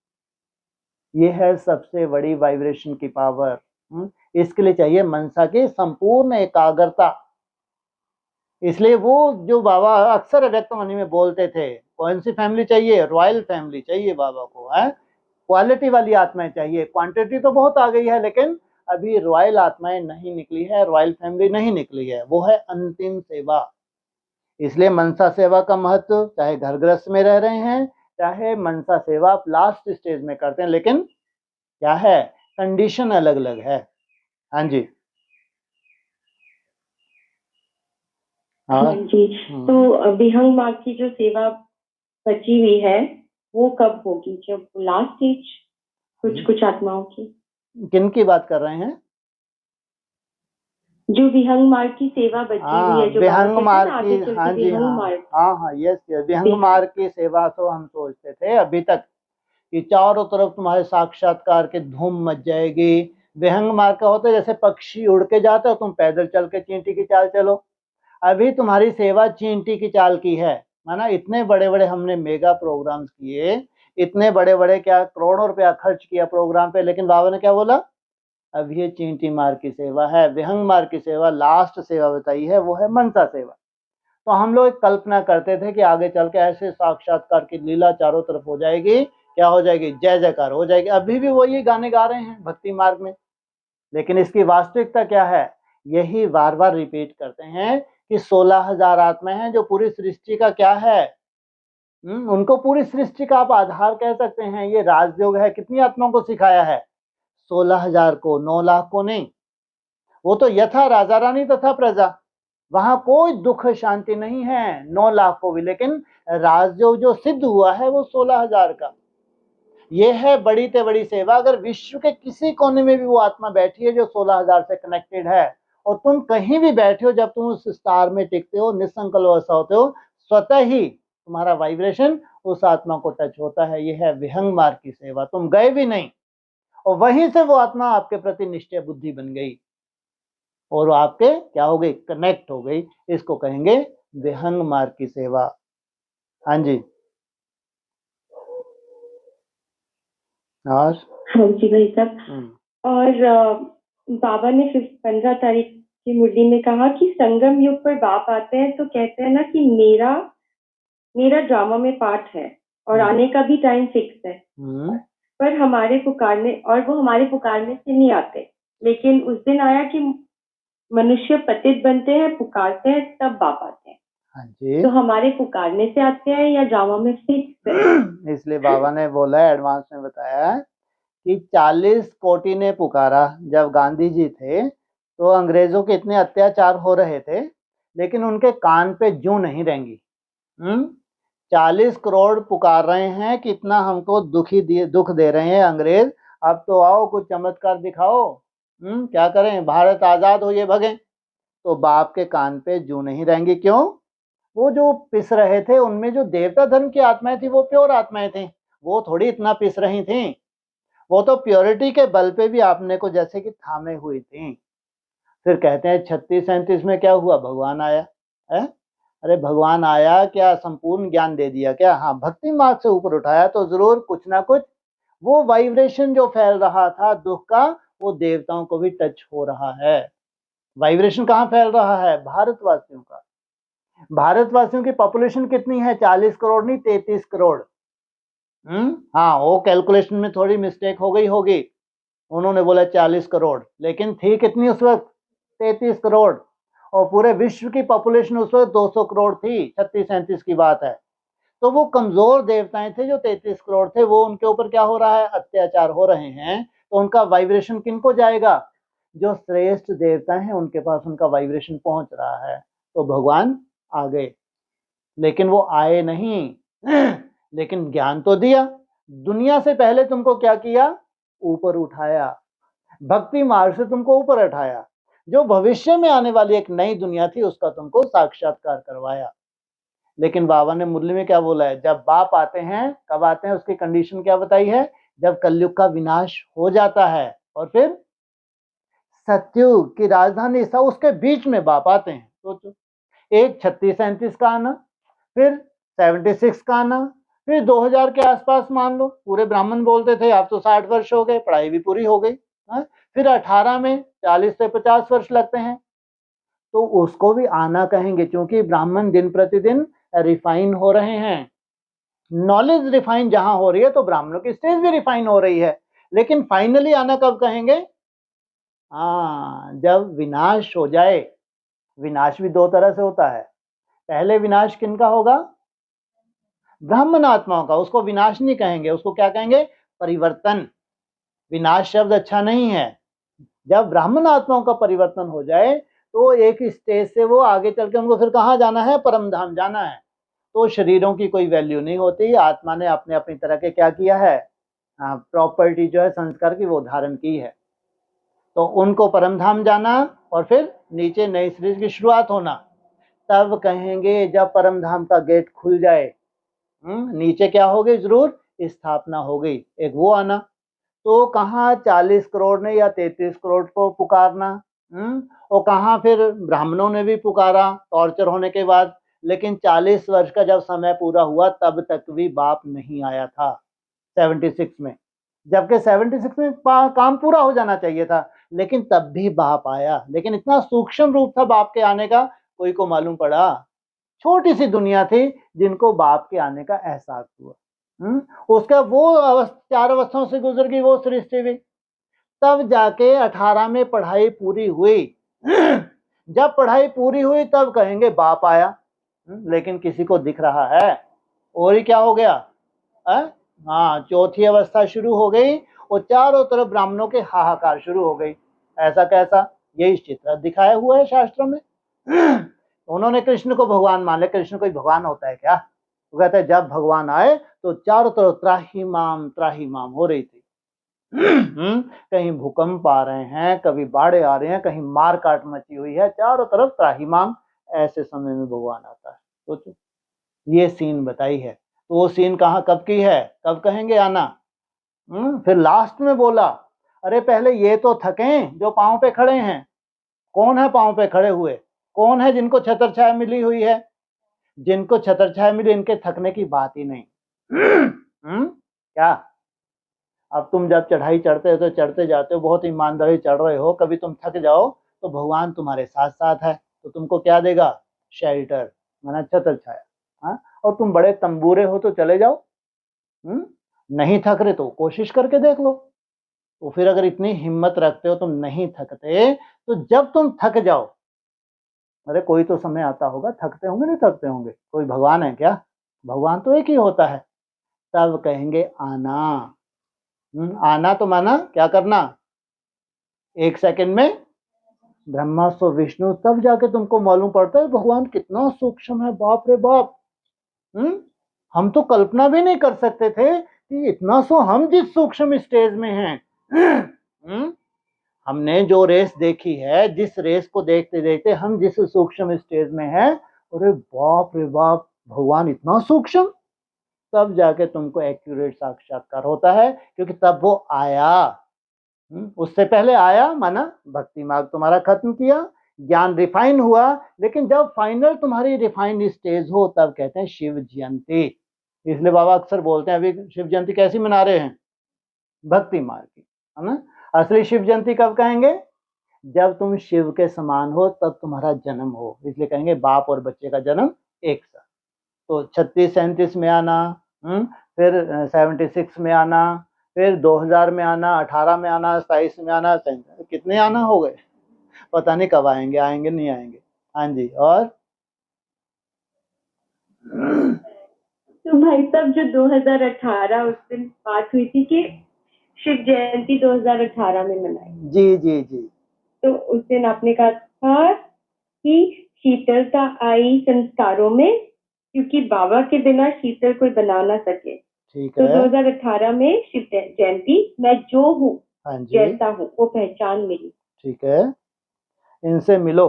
ये है सबसे बड़ी वाइब्रेशन की पावर। इसके लिए चाहिए मनसा की संपूर्ण एकाग्रता। इसलिए वो जो बाबा अक्सर अव्यक्त वाणी में बोलते थे, कौन सी फैमिली चाहिए, रॉयल फैमिली चाहिए बाबा को, है क्वालिटी वाली आत्माएं चाहिए। क्वांटिटी तो बहुत आ गई है लेकिन अभी रॉयल आत्माएं नहीं निकली है, रॉयल फैमिली नहीं निकली है, वो है अंतिम सेवा। इसलिए मनसा सेवा का महत्व, चाहे घर गृहस्थ में रह रहे हैं, चाहे मनसा सेवा आप लास्ट स्टेज में करते हैं, लेकिन क्या है, कंडीशन अलग अलग है। हाँ जी, हाँ जी। तो विहंग मार्ग की जो सेवा बची हुई है वो कब होगी, जब लास्ट स्टेज कुछ आत्माओं की, किन की बात कर रहे हैं, जो विहंग मार्ग की सेवा बची हुई है, जो विहंग मार्ग की, हाँ जी, हाँ, यस, विहंग मार्ग की सेवा तो हम सोचते थे अभी तक कि चारों तरफ तुम्हारे साक्षात्कार के धूम मच जाएगी। विहंग मार्ग का होता है जैसे पक्षी उड़ के जाता है, तुम पैदल चल के चींटी की चाल चलो। अभी तुम्हारी सेवा चींटी की चाल की है, माना इतने बड़े बड़े हमने मेगा प्रोग्राम्स किए, इतने बड़े बड़े क्या करोड़ों रुपया खर्च किया प्रोग्राम पे, लेकिन बाबा ने क्या बोला, अब ये चींटी मार की सेवा है, विहंग मार की सेवा, लास्ट सेवा बताई है वो है मनसा सेवा। तो हम लोग एक कल्पना करते थे कि आगे चल के ऐसे साक्षात्कार की लीला चारों तरफ हो जाएगी, क्या हो जाएगी, जय जयकार हो जाएगी। अभी भी वही गाने गा रहे हैं भक्ति मार्ग में, लेकिन इसकी वास्तविकता क्या है, यही बार बार रिपीट करते हैं कि 16,000 आत्माएं हैं जो पूरी सृष्टि का क्या है, उनको पूरी सृष्टि का आप आधार कह सकते हैं। ये राजयोग है, कितनी आत्माओं को सिखाया है, 16,000 को, 9 लाख को नहीं। वो तो यथा राजा रानी तथा प्रजा, वहां कोई दुख शांति नहीं है 9 लाख को भी, लेकिन राजयोग जो सिद्ध हुआ है वो 16,000 का। ये है बड़ी से बड़ी सेवा। अगर विश्व के किसी कोने में भी वो आत्मा बैठी है जो 16,000 से कनेक्टेड है, और तुम कहीं भी बैठे हो, जब तुम उस स्टार में टिकते हो, निसंकल्प अवस्था होते हो, स्वतः ही तुम्हारा वाइब्रेशन उस आत्मा को टच होता है। यह है विहंग मार्ग की सेवा, तुम गए भी नहीं, और वहीं से वो आत्मा आपके प्रति निश्चय बुद्धि बन गई और आपके क्या हो गई, कनेक्ट हो गई। इसको कहेंगे विहंग मार्ग की सेवा। हाँ जी, और हाँ जी भाई साहब। और बाबा ने 15 तारीख की मुरली में कहा कि संगम युग पर बाप आते हैं तो कहते हैं ना कि मेरा ड्रामा में पार्ट है और आने का भी टाइम फिक्स है, पर वो हमारे पुकारने से नहीं आते। लेकिन उस दिन आया कि मनुष्य पतित बनते हैं, पुकारते हैं, तब बाप आते हैं। हाँ जी, तो हमारे पुकारने से आते हैं या ड्रामा में फिक्स है? इसलिए बाबा ने बोला, एडवांस में बताया कि 40 कोटि ने पुकारा। जब गांधी जी थे तो अंग्रेजों के इतने अत्याचार हो रहे थे, लेकिन उनके कान पे जूं नहीं रेंगी। 40 करोड़ पुकार रहे हैं कि इतना हमको दुख दे रहे हैं अंग्रेज, अब तो आओ कुछ चमत्कार दिखाओ, क्या करें, भारत आजाद हो ये भगे। तो बाप के कान पे जूं नहीं रहेंगी। क्यों? वो जो पिस रहे थे उनमें जो देवता धर्म की आत्माएं थी वो प्योर आत्माएं थी, वो थोड़ी इतना पिस रही थी। वो तो प्योरिटी के बल पे भी आपने को जैसे कि थामे हुई थी। फिर कहते हैं 36-37 में क्या हुआ, भगवान आया है। अरे भगवान आया क्या, संपूर्ण ज्ञान दे दिया क्या? हाँ, भक्ति मार्ग से ऊपर उठाया तो जरूर कुछ ना कुछ वो वाइब्रेशन जो फैल रहा था दुख का, वो देवताओं को भी टच हो रहा है। वाइब्रेशन कहाँ फैल रहा है? भारतवासियों का। भारतवासियों की पॉपुलेशन कितनी है? 40 करोड़ नहीं, 33 करोड़। हाँ, वो कैलकुलेशन में थोड़ी मिस्टेक हो गई होगी, उन्होंने बोला 40 करोड़, लेकिन थी कितनी उस वक्त? 33 करोड़। और पूरे विश्व की पॉपुलेशन उस वक्त 200 करोड़ थी, 36-37 की बात है। तो वो कमजोर देवताएं थे जो 33 करोड़ थे, वो उनके ऊपर क्या हो रहा है, अत्याचार हो रहे हैं। तो उनका वाइब्रेशन किनको जाएगा? जो श्रेष्ठ देवता हैं उनके पास उनका वाइब्रेशन पहुंच रहा है। तो भगवान आ गए, लेकिन वो आए नहीं लेकिन ज्ञान तो दिया। दुनिया से पहले तुमको क्या किया? ऊपर उठाया, भक्ति मार्ग से तुमको ऊपर उठाया। जो भविष्य में आने वाली एक नई दुनिया थी उसका तुमको साक्षात्कार करवाया। लेकिन बाबा ने मुरली में क्या बोला है, जब बाप आते हैं, कब आते हैं, उसकी कंडीशन क्या बताई है? जब कलयुग का विनाश हो जाता है और फिर सतयुग की राजधानी सा उसके बीच में बाप आते हैं। सोचो, एक 36-37 का आना, फिर 76 का आना, फिर 2000 के आसपास मान लो। पूरे ब्राह्मण बोलते थे, आप तो 60 वर्ष हो गए, पढ़ाई भी पूरी हो गई। फिर 18 में 40 से 50 वर्ष लगते हैं, तो उसको भी आना कहेंगे, क्योंकि ब्राह्मण दिन प्रतिदिन रिफाइन हो रहे हैं। नॉलेज रिफाइन जहां हो रही है तो ब्राह्मणों की स्टेज भी रिफाइन हो रही है। लेकिन फाइनली आना कब कहेंगे? जब विनाश हो जाए। विनाश भी दो तरह से होता है। पहले विनाश किनका होगा? ब्राह्मण आत्माओं का। उसको विनाश नहीं कहेंगे, उसको क्या कहेंगे? परिवर्तन। विनाश शब्द अच्छा नहीं है। जब ब्राह्मण आत्माओं का परिवर्तन हो जाए तो एक स्टेज से वो आगे चल के उनको फिर कहाँ जाना है? परम धाम जाना है। तो शरीरों की कोई वैल्यू नहीं होती। आत्मा ने अपने अपनी तरह के क्या किया है, प्रॉपर्टी जो है संस्कार की वो धारण की है। तो उनको परम धाम जाना और फिर नीचे नई सीरीज की शुरुआत होना। तब कहेंगे जब परम धाम का गेट खुल जाए, नीचे क्या हो गई? जरूर स्थापना हो गई, एक वो आना। तो कहाँ 40 करोड़ ने या 33 करोड़ को पुकारना, और कहाँ फिर ब्राह्मणों ने भी पुकारा टॉर्चर होने के बाद। लेकिन 40 वर्ष का जब समय पूरा हुआ तब तक भी बाप नहीं आया था। 76 में, जबकि 76 में काम पूरा हो जाना चाहिए था, लेकिन तब भी बाप आया। लेकिन इतना सूक्ष्म रूप था बाप के आने का, कोई को मालूम पड़ा? छोटी सी दुनिया थी जिनको बाप के आने का एहसास हुआ। उसका वो 4 अवस्थाओं से गुजर गई वो सृष्टि भी, तब जाके 18 में पढ़ाई पूरी हुई। जब पढ़ाई पूरी हुई तब कहेंगे बाप आया। लेकिन किसी को दिख रहा है? और ही क्या हो गया? हाँ, चौथी अवस्था शुरू हो गई और चारों तरफ ब्राह्मणों के हाहाकार शुरू हो गई। ऐसा कैसा? यही चित्र दिखाया हुआ है शास्त्रों में। उन्होंने कृष्ण को भगवान मान लिया। कृष्ण कोई भगवान होता है क्या? वो कहते हैं जब भगवान आए तो चारों तरफ त्राही माम हो रही थी। कहीं भूकंप आ रहे हैं, कभी बाढ़े आ रहे हैं, कहीं मार काट मची हुई है, चारों तरफ त्राहिमाम। ऐसे समय में भगवान आता है। तो ये सीन बताई है। तो वो सीन कहाँ कब की है? कब कहेंगे आना? फिर लास्ट में बोला, अरे पहले ये तो थकें जो पांव पे खड़े हैं। कौन है पांव पे खड़े हुए? कौन है जिनको छत्र छाया मिली हुई है? जिनको छत्र छाया मिली, इनके थकने की बात ही नहीं। क्या? अब तुम जब चढ़ाई चढ़ते हो तो चढ़ते जाते हो, बहुत ईमानदारी चढ़ रहे हो, कभी तुम थक जाओ तो भगवान तुम्हारे साथ साथ है, तो तुमको क्या देगा? शेल्टर, माना छत्र छाया। हाँ, और तुम बड़े तंबूरे हो तो चले जाओ। नहीं थक रहे तो कोशिश करके देख लो। तो फिर अगर इतनी हिम्मत रखते हो, तुम नहीं थकते, तो जब तुम थक जाओ, अरे कोई तो समय आता होगा, थकते होंगे नहीं थकते होंगे? कोई भगवान है क्या? भगवान तो एक ही होता है। तब कहेंगे आना। आना तो माना क्या करना? 1 सेकंड में ब्रह्मास्त्र विष्णु, तब जाके तुमको मालूम पड़ता है भगवान कितना सूक्ष्म है। बाप रे बाप। हम तो कल्पना भी नहीं कर सकते थे कि इतना सो हम जिस सूक्ष्म स्टेज में हैं। हमने जो रेस देखी है, जिस रेस को देखते देखते हम जिस सूक्ष्म स्टेज में हैं, अरे बाप रे बाप, भगवान इतना सूक्ष्म। तब जाके तुमको एक्यूरेट साक्षात्कार होता है, क्योंकि तब वो आया। उससे पहले आया माना भक्ति मार्ग तुम्हारा खत्म किया, ज्ञान रिफाइन हुआ, लेकिन जब फाइनल तुम्हारी रिफाइंड स्टेज हो तब कहते हैं शिव जयंती। इसलिए बाबा अक्सर बोलते हैं अभी शिव जयंती कैसी मना रहे हैं? भक्ति मार्ग की, है ना। असली शिव जयंती कब कहेंगे? जब तुम शिव के समान हो, तब तुम्हारा जन्म हो। इसलिए कहेंगे बाप और बच्चे का जन्म एक साथ। तो 36-37 में आना, फिर 76 में आना, फिर 2000 में आना, 18 में आना, 27 में आना, कितने आना हो गए? पता नहीं कब आएंगे, आएंगे नहीं आएंगे। हाँ जी। और तो भाई साहब, जो 2018 उस दिन बात हुई थी कि शिव जयंती 2018 में मनाई। जी जी जी। तो उस दिन आपने कहा था कि शीतलता आई संस्कारों में, क्योंकि बाबा के बिना शीतल कोई बना ना सके। ठीक तो है। 2018 में शिव जयंती, मैं जो हूँ हाँ जी। जैसा हूँ वो पहचान मिली। ठीक है, इनसे मिलो।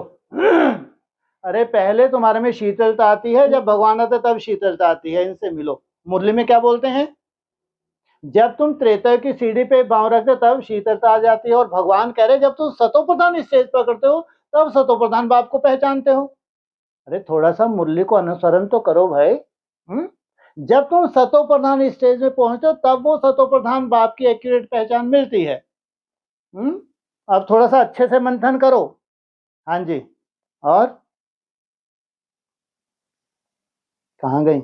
अरे पहले तुम्हारे में शीतलता आती है, जब भगवान आते तब शीतलता आती है। इनसे मिलो। मुरली में क्या बोलते हैं? जब तुम त्रेता की सीढ़ी पे पांव रखते तब शीतलता आ जाती है, और भगवान कह रहे जब तुम सतो प्रधान स्टेज पर करते हो तब सतो प्रधान बाप को पहचानते हो। अरे थोड़ा सा मुरली को अनुसरण तो करो भाई। जब तुम सतो प्रधान स्टेज में पहुंचो तब वो सतो प्रधान बाप की एक्यूरेट पहचान मिलती है। अब थोड़ा सा अच्छे से मंथन करो। हाँ जी। और कहाँ गई?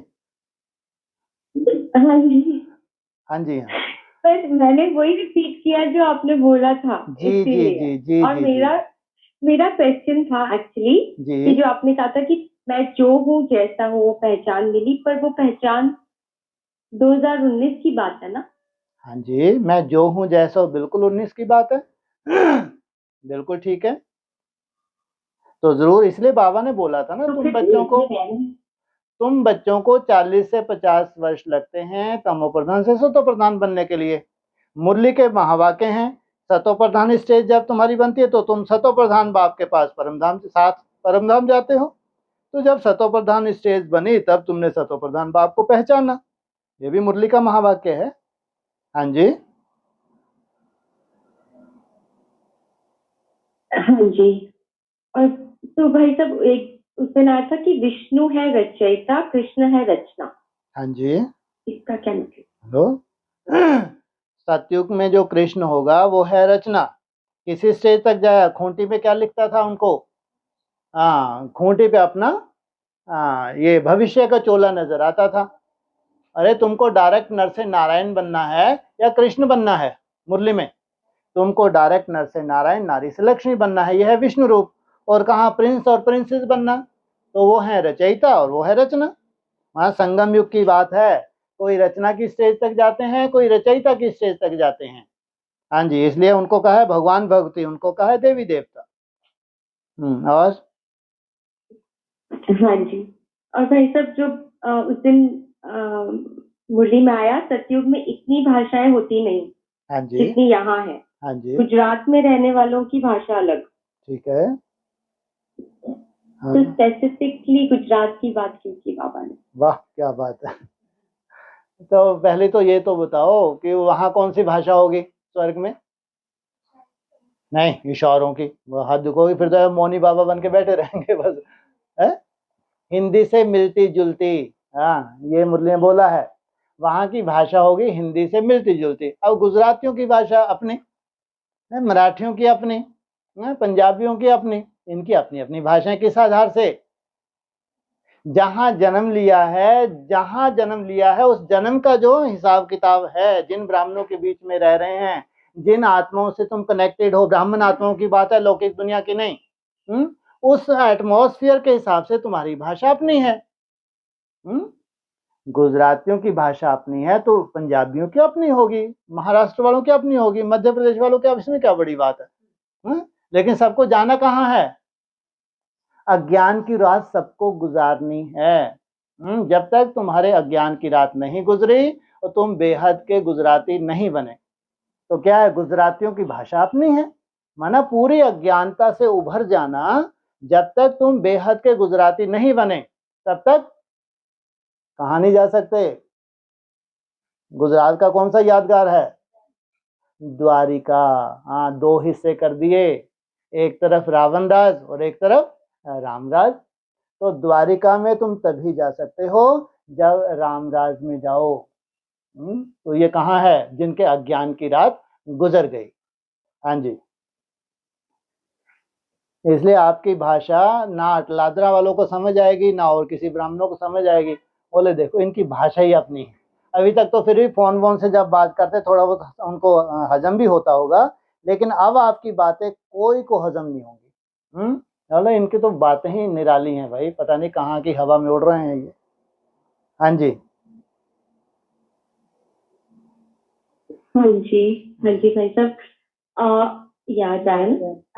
हाँ जी। हाँ जी। हाँ पर मैंने वही रिपीट किया जो आपने बोला था, जी जी इसीलिए। जी जी और जी मेरा क्वेश्चन था एक्चुअली जी। कि जो आपने कहा था कि मैं जो हूँ जैसा हूँ वो पहचान मिली, पर वो पहचान 2019 की बात है ना? हाँ जी, मैं जो हूँ जैसा हूँ, बिल्कुल 19 की बात है। बिल्कुल ठीक है। तो जरूर, इसलिए बाबा ने बोला था ना, तो तुम बच्चों को 40 से 50 वर्ष लगते हैं तमो प्रधान से सतो प्रधान बनने के लिए। मुरली के महावाक्य हैं, सतो प्रधान स्टेज जब तुम्हारी बनती है तो तुम सतो प्रधान बाप के पास परमधाम के साथ परमधाम जाते हो। तो जब सतो प्रधान स्टेज बनी तब तुमने सतो प्रधान बाप को पहचाना। ये भी मुरली का महावाक्य है। हाँ जी। हाँ जी। और तो भाई साहब, एक उस दिन आया था कि विष्णु है रचयिता, कृष्ण है रचना। हाँ जी। इसका क्या मतलब? हेलो, सतयुग में जो कृष्ण होगा वो है रचना। किसी स्टेज तक जाया, खूंटी पे क्या लिखता था उनको? हाँ, खूंटी पे अपना ये भविष्य का चोला नजर आता था। अरे तुमको डायरेक्ट नर से नारायण बनना है या कृष्ण बनना है? मुरली में तुमको डायरेक्ट नर से नारायण, नारी से लक्ष्मी बनना है, यह है विष्णु रूप। और कहाँ प्रिंस और प्रिंसेस बनना? तो वो है रचयिता और वो है रचना। वहाँ संगम युग की बात है। कोई रचना की स्टेज तक जाते हैं, कोई रचयिता की स्टेज तक जाते हैं। हाँ जी, इसलिए उनको कहा है भगवान भक्ति, उनको कहा है देवी देवता। और हाँ जी। और भाई साहब जो उस दिन मुरली में आया, सतयुग में इतनी भाषाएं होती नहीं हाँ जी, जितनी यहाँ है। हाँ जी, गुजरात में रहने वालों की भाषा अलग। ठीक है। तो स्पेसिफिकली गुजरात की बात क्यों की बाबा ने? वाह क्या बात है। तो पहले तो ये तो बताओ कि वहाँ कौन सी भाषा होगी स्वर्ग में? नहीं, इशारों की। वो हद होगी, फिर तो मौनी बाबा बन के बैठे रहेंगे बस। है, हिंदी से मिलती जुलती। हाँ, ये मुरली ने बोला है। वहाँ की भाषा होगी हिंदी से मिलती जुलती। अब गुजरातियों की भाषा अपनी, मराठियों की अपनी, पंजाबियों की अपनी, इनकी अपनी अपनी भाषाएं। किस आधार से? जहां जन्म लिया है, जहां जन्म लिया है उस जन्म का जो हिसाब किताब है, जिन ब्राह्मणों के बीच में रह रहे हैं, जिन आत्माओं से तुम कनेक्टेड हो, ब्राह्मण आत्माओं की बात है, लौकिक दुनिया की नहीं। उस एटमॉस्फेयर के हिसाब से तुम्हारी भाषा अपनी है। गुजरातियों की भाषा अपनी है तो पंजाबियों की अपनी होगी, महाराष्ट्र वालों की अपनी होगी, मध्य प्रदेश वालों की। इसमें क्या बड़ी बात है? लेकिन सबको जाना कहाँ है? अज्ञान की रात सबको गुजारनी है। जब तक तुम्हारे अज्ञान की रात नहीं गुजरी तो तुम बेहद के गुजराती नहीं बने। तो क्या है, गुजरातियों की भाषा अपनी है, माना पूरी अज्ञानता से उभर जाना। जब तक तुम बेहद के गुजराती नहीं बने तब तक कहाँ नहीं जा सकते। गुजरात का कौन सा यादगार है? द्वारिका। हाँ, दो हिस्से कर दिए, एक तरफ रावण राज और एक तरफ राम राज। तो द्वारिका में तुम तभी जा सकते हो जब राम राज में जाओ। तो ये कहाँ है? जिनके अज्ञान की रात गुजर गई। हाँ जी, इसलिए आपकी भाषा ना अटलादरा वालों को समझ आएगी, ना और किसी ब्राह्मणों को समझ आएगी। बोले देखो इनकी भाषा ही अपनी है। अभी तक तो फिर भी फोन वोन से जब बात करते थोड़ा बहुत उनको हजम भी होता होगा, लेकिन अब आपकी बातें कोई को हजम नहीं होंगी। चलो, इनकी तो बातें ही निराली हैं भाई, पता नहीं कहाँ की हवा में उड़ रहे हैं ये। हाँ जी, हाँ जी, हाँ जी भाई साहब। याद आया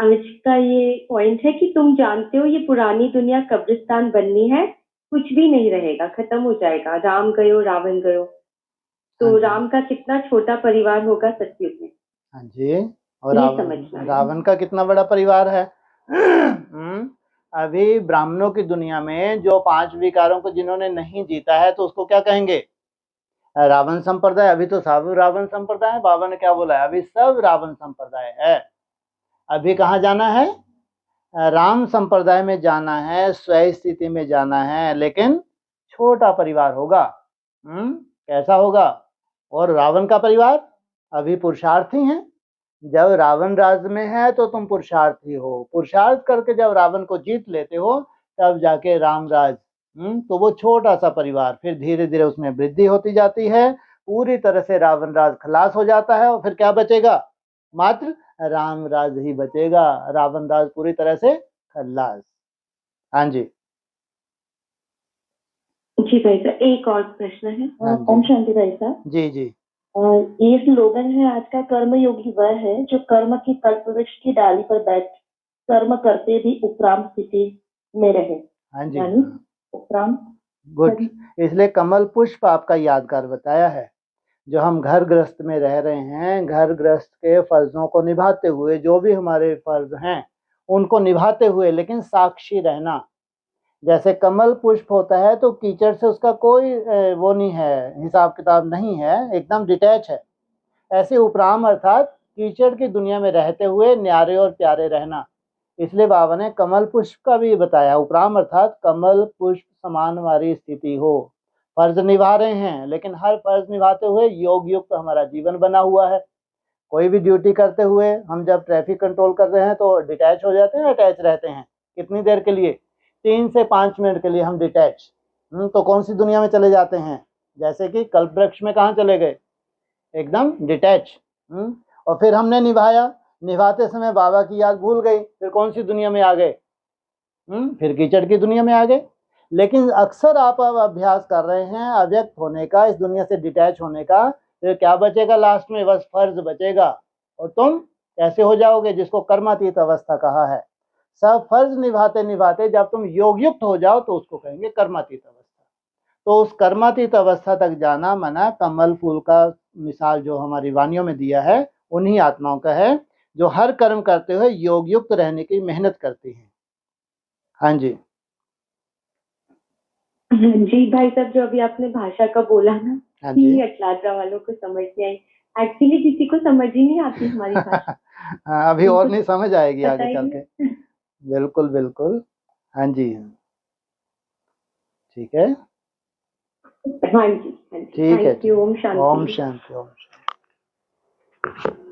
आज का ये पॉइंट है कि तुम जानते हो ये पुरानी दुनिया कब्रिस्तान बननी है, कुछ भी नहीं रहेगा, खत्म हो जाएगा। राम गयो रावण गयो। तो हाँ जी, राम का कितना छोटा परिवार होगा सतयुग में, हाँ जी। और ये रावण, समझना है। रावण का कितना बड़ा परिवार है। अभी ब्राह्मणों की दुनिया में जो 5 विकारों को जिन्होंने नहीं जीता है तो उसको क्या कहेंगे? रावण संप्रदाय। अभी तो सब रावण संप्रदाय है, बाबा ने क्या बोला है, अभी सब रावण संप्रदाय है। अभी कहाँ जाना है? राम संप्रदाय में जाना है, स्वय स्थिति में जाना है, लेकिन छोटा परिवार होगा। कैसा होगा? और रावण का परिवार अभी पुरुषार्थी हैं। जब रावण राज्य में है तो तुम पुरुषार्थी हो, पुरुषार्थ करके जब रावण को जीत लेते हो तब जाके राम राज। तो वो छोटा सा परिवार फिर धीरे धीरे उसमें वृद्धि होती जाती है, पूरी तरह से रावण राज खलास हो जाता है और फिर क्या बचेगा? मात्र राम राज ही बचेगा, रावण राज पूरी तरह से खलास। हाँ जी, जी भाई साहब, एक और प्रश्न है। हाँ ओम जी, शांति भाई साहब। जी जी, ये स्लोगन है आज का, कर्म योगी वह है जो कर्म की कल्प वृक्ष की डाली पर बैठ कर्म करते भी उपराम स्थिति में रहे। हाँ जी, यानी उपराम। गुड। इसलिए कमल पुष्प आपका यादगार बताया है। जो हम घर गृहस्थ में रह रहे हैं, घर गृहस्थ के फर्जों को निभाते हुए, जो भी हमारे फर्ज हैं उनको निभाते हुए, लेकिन साक्षी रहना। जैसे कमल पुष्प होता है तो कीचड़ से उसका कोई वो नहीं है, हिसाब किताब नहीं है, एकदम डिटैच है। ऐसे उपराम अर्थात कीचड़ की दुनिया में रहते हुए न्यारे और प्यारे रहना। इसलिए बाबा ने कमल पुष्प का भी बताया। उपराम अर्थात कमल पुष्प समान हमारी स्थिति हो, फर्ज निभा रहे हैं, लेकिन हर फर्ज निभाते हुए योग युक्त हमारा जीवन बना हुआ है। कोई भी ड्यूटी करते हुए हम जब ट्रैफिक कंट्रोल कर रहे हैं तो डिटैच हो जाते हैं, अटैच रहते हैं। कितनी देर के लिए? 3 से 5 मिनट के लिए हम डिटैच। तो कौन सी दुनिया में चले जाते हैं? जैसे कि कल्पवृक्ष में कहाँ चले गए? एकदम डिटैच। और फिर हमने निभाया, निभाते समय बाबा की याद भूल गई, फिर कौन सी दुनिया में आ गए? फिर कीचड़ की दुनिया में आ गए। लेकिन अक्सर आप अब अभ्यास कर रहे हैं अव्यक्त होने का, इस दुनिया से डिटैच होने का, फिर क्या बचेगा लास्ट में? बस फर्ज बचेगा। और तुम कैसे हो जाओगे? जिसको कर्मातीत अवस्था कहा है। सब फर्ज निभाते निभाते जब तुम योग युक्त हो जाओ तो उसको कहेंगे कर्मातीत अवस्था। तो उस कर्मातीत अवस्था तक जाना मना कमल फूल का मिसाल जो हमारी वाणियों में दिया है उन्हीं आत्माओं का है जो हर कर्म करते हुए योग युक्त रहने की मेहनत करती हैं। हाँ जी। जी भाई साहब, जो अभी आपने भाषा का बोला ना, हाँ जी। अटलांटा वालों को समझ नहीं आई। एक्चुअली किसी को समझ ही नहीं आती हमारी भाषा। हाँ, अभी और नहीं समझ आएगी पता आगे ही चल के। नहीं। बिल्कुल बिल्कुल। हाँ जी, ठीक है। हाँ जी, हाँ जी, ठीक है, thank you. Om Om Shanti. Shanti, Om Shanti.